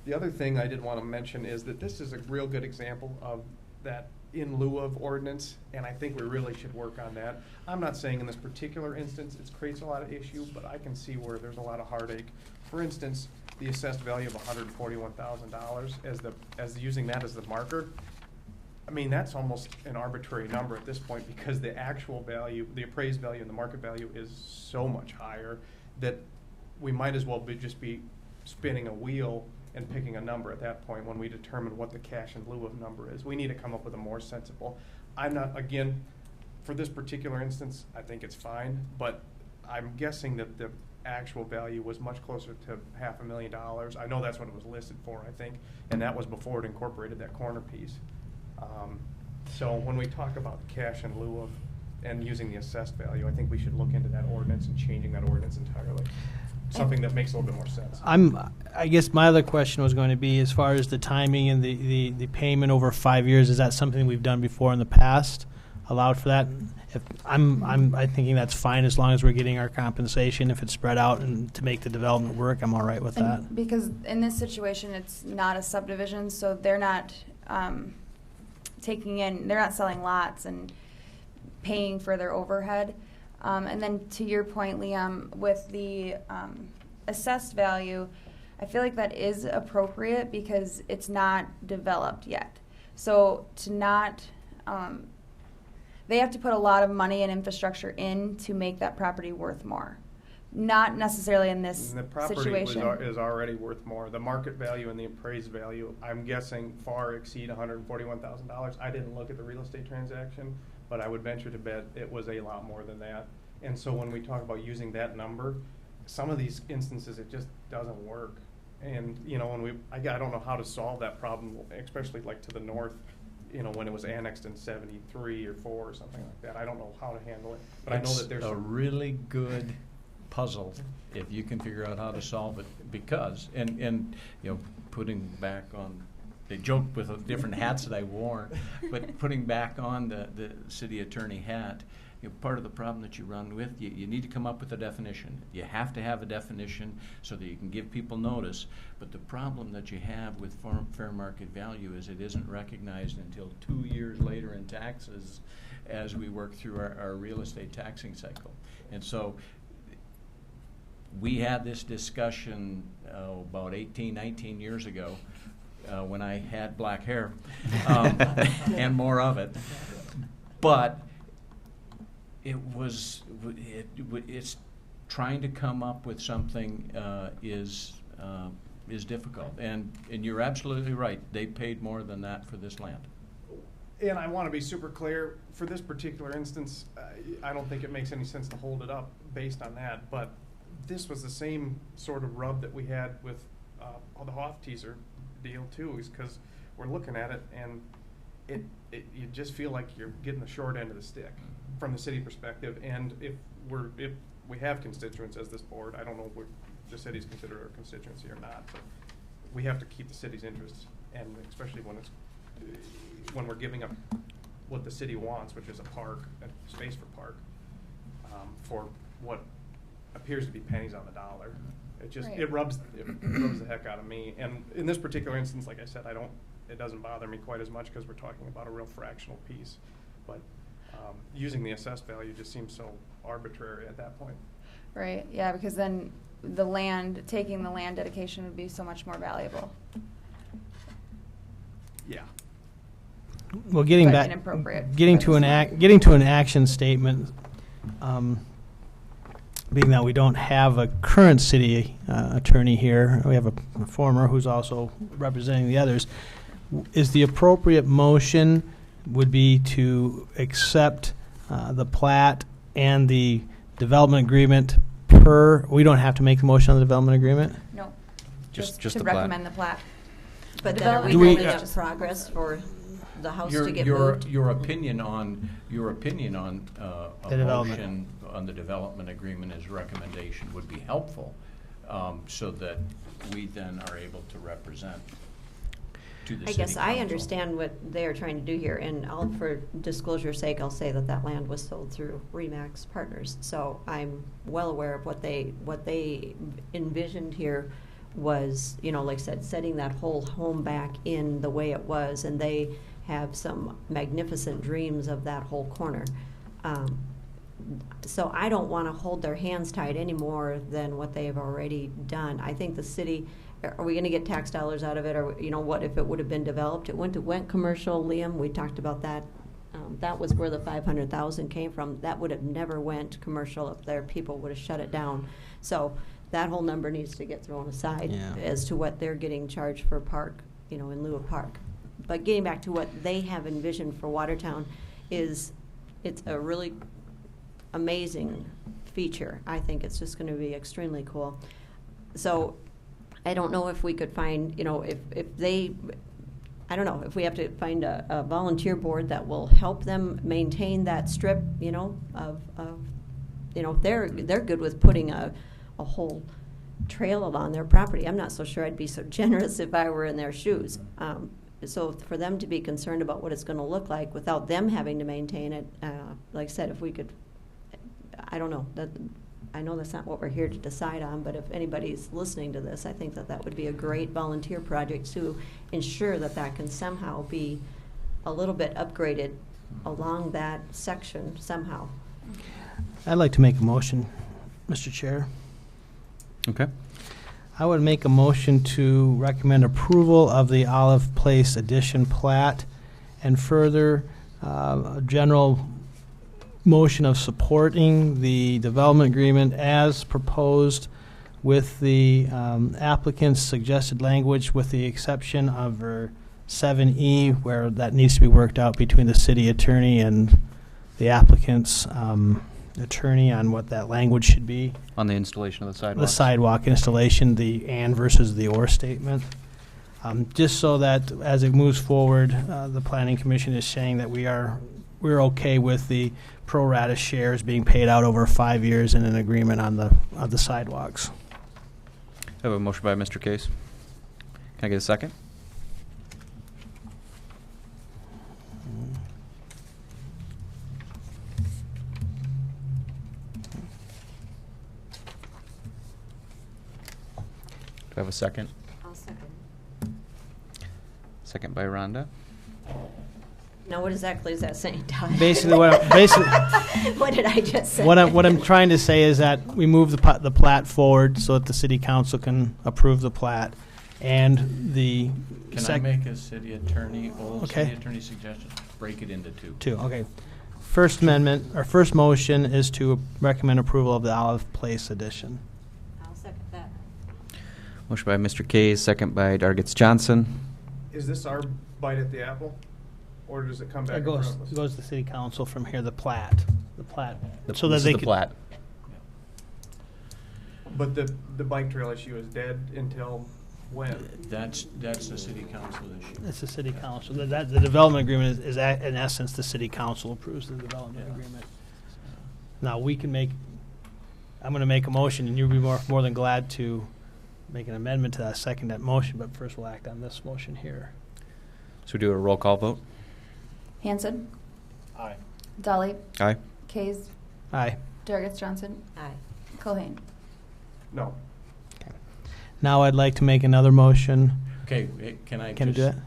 The other thing I did want to mention is that this is a real good example of that in lieu of ordinance, and I think we really should work on that. I'm not saying in this particular instance it creates a lot of issue, but I can see where there's a lot of heartache. For instance, the assessed value of $141,000 as using that as the marker. I mean, that's almost an arbitrary number at this point, because the actual value, the appraised value and the market value is so much higher that we might as well just be spinning a wheel and picking a number at that point when we determine what the cash in lieu of number is. We need to come up with a more sensible. I'm not, again, for this particular instance, I think it's fine, but I'm guessing that the actual value was much closer to $500,000. I know that's what it was listed for, I think, and that was before it incorporated that corner piece. So when we talk about cash in lieu of and using the assessed value, I think we should look into that ordinance and changing that ordinance entirely. Something that makes a little bit more sense.
I guess my other question was going to be, as far as the timing and the payment over 5 years, is that something we've done before in the past? Allowed for that? I'm thinking that's fine as long as we're getting our compensation. If it's spread out and to make the development work, I'm all right with that.
Because in this situation, it's not a subdivision, so they're not they're not selling lots and paying for their overhead. And then to your point, Liam, with the assessed value, I feel like that is appropriate because it's not developed yet. So to not, they have to put a lot of money and infrastructure in to make that property worth more. Not necessarily in this situation.
The property is already worth more. The market value and the appraised value, I'm guessing, far exceed $141,000. I didn't look at the real estate transaction, but I would venture to bet it was a lot more than that. And so when we talk about using that number, some of these instances it just doesn't work. And I don't know how to solve that problem, especially like to the north. When it was annexed in '73 or '4 or something like that. I don't know how to handle it, but I know that there's
a really good puzzle if you can figure out how to solve it, because putting back on, they joked with the different hats that I wore, but putting back on the city attorney hat, part of the problem that you run with, you need to come up with a definition. You have to have a definition so that you can give people notice, but the problem that you have with fair market value is it isn't recognized until 2 years later in taxes as we work through our real estate taxing cycle. And so we had this discussion about 18, 19 years ago when I had black hair and more of it. But it's trying to come up with something is difficult. And you're absolutely right. They paid more than that for this land.
And I want to be super clear, for this particular instance, I don't think it makes any sense to hold it up based on that. But this was the same sort of rub that we had with the Hoff-Teaser deal too, is because we're looking at it and you just feel like you're getting the short end of the stick from the city perspective. And if we have constituents as this board, I don't know if the city's considered our constituency or not, but we have to keep the city's interests, and especially when we're giving up what the city wants, which is a park, a space for park, for what appears to be pennies on the dollar. It just,
Right.
it rubs the heck out of me. And in this particular instance, like I said, it doesn't bother me quite as much because we're talking about a real fractional piece. But using the assessed value just seems so arbitrary at that point.
Right, yeah, because then taking the land dedication would be so much more valuable.
Yeah.
Well, getting
But
back,
inappropriate
getting
for
to
this
getting to an action statement. Being that we don't have a current city attorney here, we have a former who's also representing the others. Is the appropriate motion would be to accept the plat and the development agreement we don't have to make the motion on the development agreement?
No,
Just
to
the plat.
recommend the plat.
But
The
then are we
development
holding
agreement
up progress for the house to get
Your
moved?
opinion on a
The development.
motion on the development agreement as recommendation would be helpful, so that we then are able to represent to the
I
city
guess I
council.
understand what they are trying to do here, and for disclosure's sake, I'll say that land was sold through Remax Partners. So I'm well aware of what they envisioned here was, like I said, setting that whole home back in the way it was, and they have some magnificent dreams of that whole corner. So I don't want to hold their hands tied any more than what they have already done. I think the city, are we going to get tax dollars out of it? Or, what if it would have been developed? It went commercial, Liam. We talked about that. That was where the $500,000 came from. That would have never went commercial up there. People would have shut it down. So that whole number needs to get thrown aside as to what they're getting charged for park, in lieu of park. But getting back to what they have envisioned for Watertown it's a really amazing feature. I think it's just going to be extremely cool. So I don't know if we could find, I don't know if we have to find a volunteer board that will help them maintain that strip, they're good with putting a whole trail along their property. I'm not so sure I'd be so generous if I were in their shoes. So for them to be concerned about what it's going to look like without them having to maintain it, like I said, if we could, I don't know. I know that's not what we're here to decide on, but if anybody's listening to this, I think that would be a great volunteer project to ensure that can somehow be a little bit upgraded along that section somehow.
I'd like to make a motion, Mr. Chair.
Okay.
I would make a motion to recommend approval of the Olive Place Addition plat, and further a general motion of supporting the development agreement as proposed with the applicant's suggested language, with the exception of 7E, where that needs to be worked out between the city attorney and the applicant's attorney on what that language should be.
On the installation of the sidewalk.
The sidewalk installation, the and versus the or statement. Just so that as it moves forward, the Planning Commission is saying that we're okay with the pro rata shares being paid out over 5 years in an agreement on the sidewalks.
I have a motion by Mr. Case. Can I get a second? Do I have a second?
I'll second.
Second by Rhonda.
Now, what exactly is that saying, Todd?
Basically,
what did I just say?
What I'm trying to say is that we move the plat forward so that the city council can approve the plat, and the
Can I make a city attorney suggestion? Break it into two.
Okay. First amendment, or first motion is to recommend approval of the Olive Place addition.
I'll second that.
Motion by Mr. Case, second by Dargits Johnson.
Is this our bite at the apple? Or does it come back
It
in
goes
front of us?
goes to the city council from here, the plat. So that
This
they
is the
could.
plat.
But the bike trail issue is dead until when?
That's the city council issue.
It's the city council. The development agreement is in essence, the city council approves the development agreement. Now, I'm going to make a motion, and you'll be more than glad to make an amendment to that, second that motion, but first we'll act on this motion here.
So we do a roll call vote?
Hanson,
Aye.
Dolly,
Aye.
Kays,
Aye.
Dargits Johnson,
Aye.
Culhane.
No.
Okay.
Now I'd like to make another motion.
Okay, can I
Can I do
just,
that?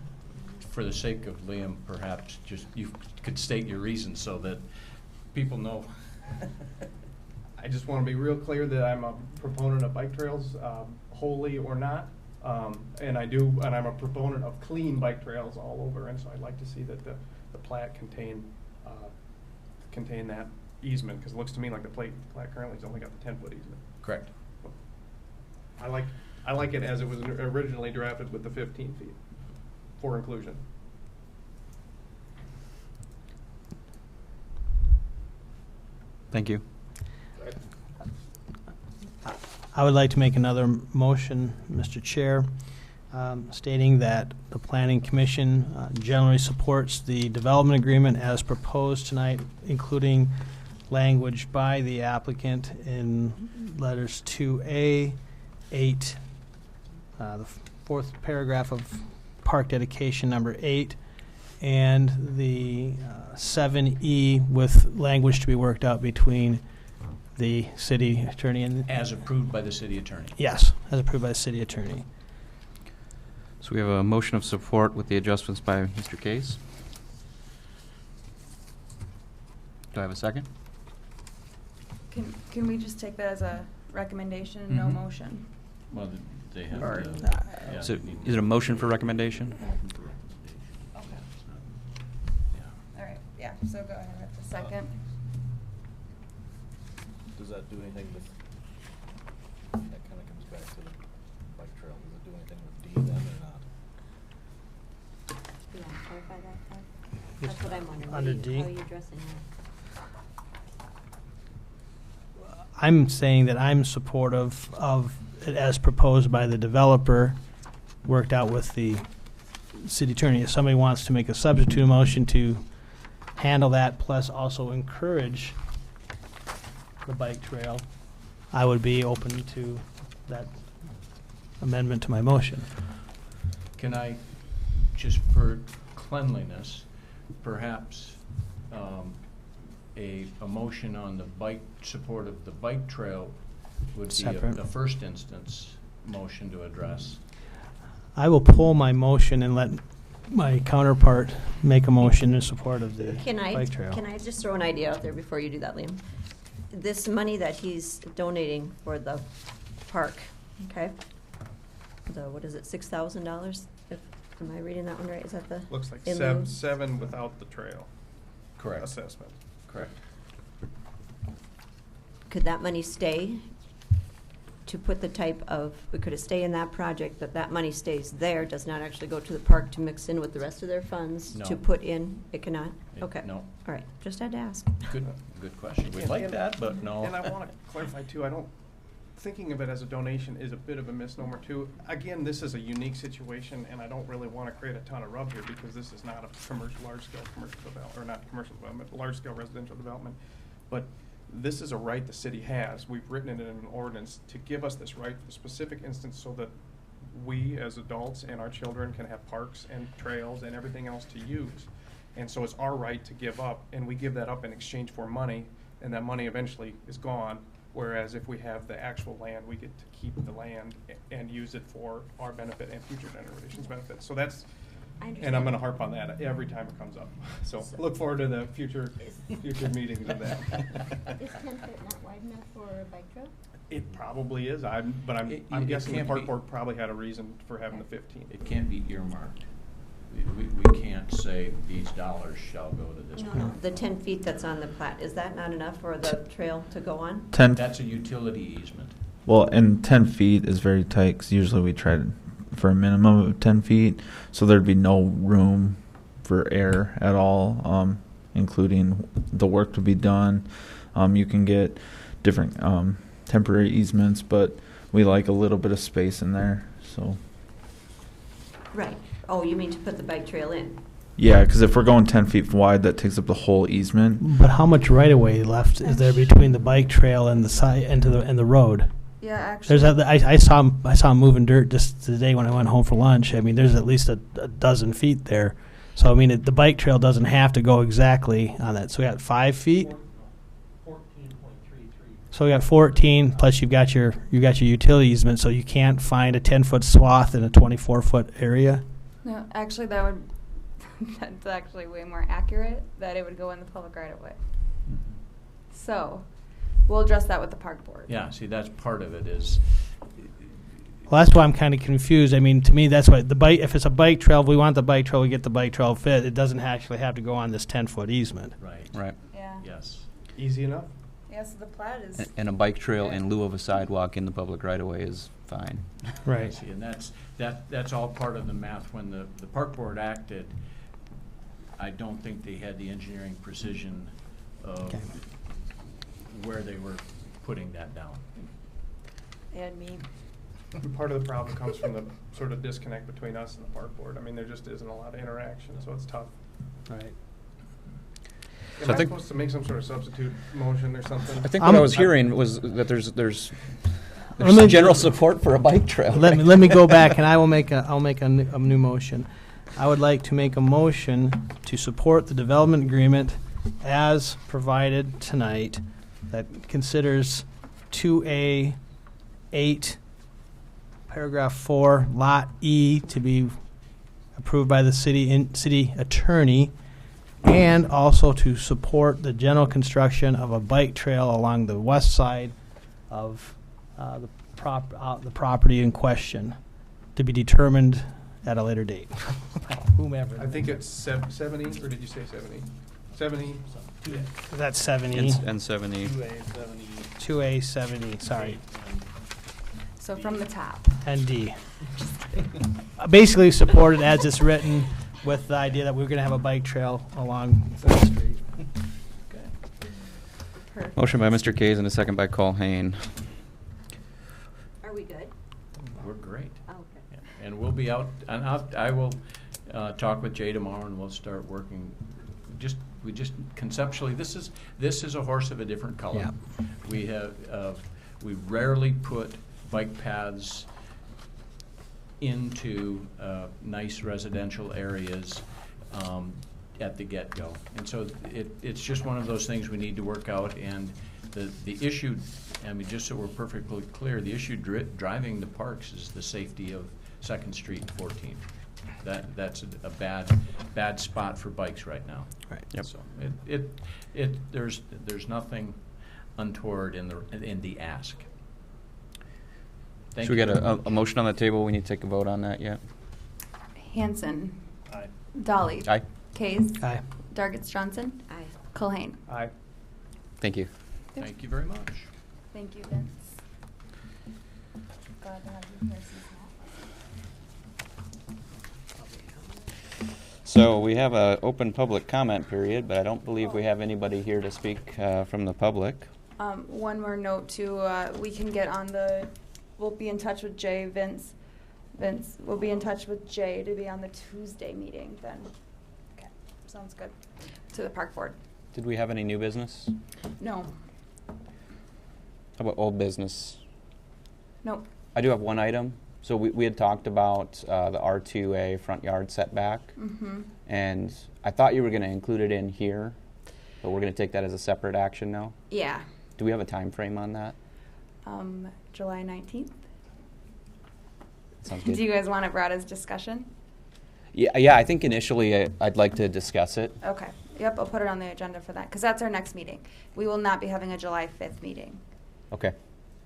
for the sake of Liam, perhaps just you could state your reasons so that people know.
I just want to be real clear that I'm a proponent of bike trails, wholly or not. And I'm a proponent of clean bike trails all over, and so I'd like to see that the plat contain that easement, because it looks to me like the plat currently has only got the 10-foot easement.
Correct.
I like it as it was originally drafted with the 15 feet for inclusion.
Thank you.
I would like to make another motion, Mr. Chair, stating that the Planning Commission generally supports the development agreement as proposed tonight, including language by the applicant in letters 2A, 8, the fourth paragraph of park dedication number 8, and the 7E with language to be worked out between the city attorney and...
As approved by the city attorney.
Yes, as approved by the city attorney.
So we have a motion of support with the adjustments by Mr. Case. Do I have a second?
Can we just take that as a recommendation, no
Mhm.
motion?
Well, they have
Or-
to. Yeah,
So
they need
is it a motion for recommendation?
All right, yeah, so go ahead with the second.
Does that do anything with, that kind of comes back to the bike trail, does it do anything with D then or not?
You want to clarify that, Todd? That's what I'm wondering.
Under
How
D?
are you addressing that?
I'm saying that I'm supportive of it as proposed by the developer, worked out with the city attorney. If somebody wants to make a substitute motion to handle that, plus also encourage the bike trail, I would be open to that amendment to my motion.
Can I, just for cleanliness, perhaps a motion on the bike, support of the bike trail would be
Separate.
the first instance motion to address.
I will pull my motion and let my counterpart make a motion in support of the bike trail.
Can I just throw an idea out there before you do that, Liam? This money that he's donating for the park, okay? What is it, $6,000? Am I reading that one right? Is that the?
Looks like
in lieu?
seven without the trail.
Correct.
Assessment.
Correct.
Could that money stay to put the type of, could it stay in that project, that money stays there, does not actually go to the park to mix in with the rest of their funds
No.
to put in? It cannot?
It-
Okay.
no.
All right, just had to ask.
Good question. We'd like
And-
that, but no.
And I want to clarify too, thinking of it as a donation is a bit of a misnomer too. Again, this is a unique situation, and I don't really want to create a ton of rub here because this is not a large-scale commercial development, or not commercial development, large-scale residential development. But this is a right the city has. We've written it in an ordinance to give us this right for the specific instance so that we as adults and our children can have parks and trails and everything else to use. And so it's our right to give up, and we give that up in exchange for money, and that money eventually is gone. Whereas if we have the actual land, we get to keep the land and use it for our benefit and future generations' benefit. So that's, and I'm going to harp on that every time it comes up. So look forward to the future meetings of that.
Is 10 foot not wide enough for a bike trail?
It probably is, I'm
It
guessing the
can't
park
be-
board probably had a reason for having the 15.
It can't be earmarked. We can't say these dollars shall go to this.
No,
park.
no, the 10 feet that's on the plat, is that not enough for the trail to go on?
10.
That's a utility easement.
Well, and 10 feet is very tight because usually we try for a minimum of 10 feet, so there'd be no room for air at all, including the work to be done. You can get different temporary easements, but we like a little bit of space in there. So
Right. Oh, you mean to put the bike trail in?
yeah, because if we're going 10 feet wide, that takes up the whole easement.
But how much right-of-way left is there between the bike trail and the side and the road?
Yeah, actually.
I saw him moving dirt just today when I went home for lunch. I mean, there's at least a dozen feet there. So I mean, the bike trail doesn't have to go exactly on that. So we got 5 feet. So we got 14, plus you've got your utility easement, so you can't find a 10-foot swath in a 24-foot area?
No, actually, that's actually way more accurate, that it would go in the public right of way. So, we'll address that with the park board.
Yeah, see, that's part of it is,
Well, that's why I'm kind of confused. I mean, to me, that's why if it's a bike trail, if we want the bike trail, we get the bike trail fit. It doesn't actually have to go on this 10-foot easement.
right.
Right.
Yeah.
Yes.
Easy enough?
Yeah, so the plat is.
And a bike trail in lieu of a sidewalk in the public right-of-way is fine.
Right.
See, and that's all part of the math. When the park board acted, I don't think they had the engineering precision of
Okay.
where they were putting that down.
And me.
Part of the problem comes from the sort of disconnect between us and the park board. I mean, there just isn't a lot of interaction, so it's tough.
Right.
So
Am
I
I
think-
supposed to make some sort of substitute motion or something?
I think what I was hearing was that there's
Let me-
general support for a bike trail.
Let me go back, and I'll make a new motion. I would like to make a motion to support the development agreement as provided tonight that considers 2A8, paragraph 4, Lot E to be approved by the city attorney, and also to support the general construction of a bike trail along the west side of the property in question, to be determined at a later date. Whomever.
I think it's 70, or did you say 70? 70.
That's 70.
And 70.
2A 70. Sorry.
So from the top.
And D. Basically supported as it's written, with the idea that we're going to have a bike trail along 4th Street.
Perfect.
Motion by Mr. Kays and a second by Colhane.
Are we good?
We're great.
Oh, okay.
Yeah. And we'll be out, and I will talk with Jay tomorrow, and we'll start working. We just conceptually, this is a horse of a different color.
Yeah.
We rarely put bike paths into nice residential areas at the get-go. And so it's just one of those things we need to work out. And the issue, I mean, just so we're perfectly clear, the issue driving the parks is the safety of 2nd Street and 14th. That's a bad spot for bikes right now.
Right.
Yep.
So there's nothing untoward in the ask. Thank
So we
you.
got a motion on the table. We need to take a vote on that yet.
Hanson.
Aye.
Dolly.
Aye.
Kays.
Aye.
Dargits Johnson.
Aye.
Culhane.
Aye.
Thank you.
Thank you very much.
Thank you, Vince. Glad to have you here, Susan.
So we have an open public comment period, but I don't believe we have anybody here to speak from the public.
One more note too, we can get on we'll be in touch with Jay, Vince, we'll be in touch with Jay to be on the Tuesday meeting then. Okay, sounds good. To the park board.
Did we have any new business?
No,
How about old business?
nope.
I do have one item. So we had talked about the R2A front yard setback,
Mm-hmm.
and I thought you were going to include it in here, but we're going to take that as a separate action now.
Yeah,
Do we have a time frame on that?
July 19th.
Sounds good.
Do you guys want it brought as discussion?
Yeah. I think initially I'd like to discuss it.
Okay, yep, I'll put it on the agenda for that, because that's our next meeting. We will not be having a July 5th meeting,
Okay.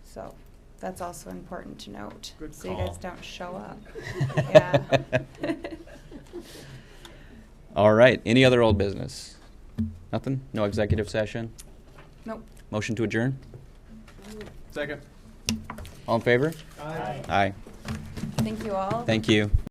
so that's also important to note.
Good
so you
call.
guys don't show up. Yeah.
All right. Any other old business? Nothing? No executive session?
Nope.
Motion to adjourn?
Second.
All in favor?
Aye.
Aye.
Thank you all.
Thank you.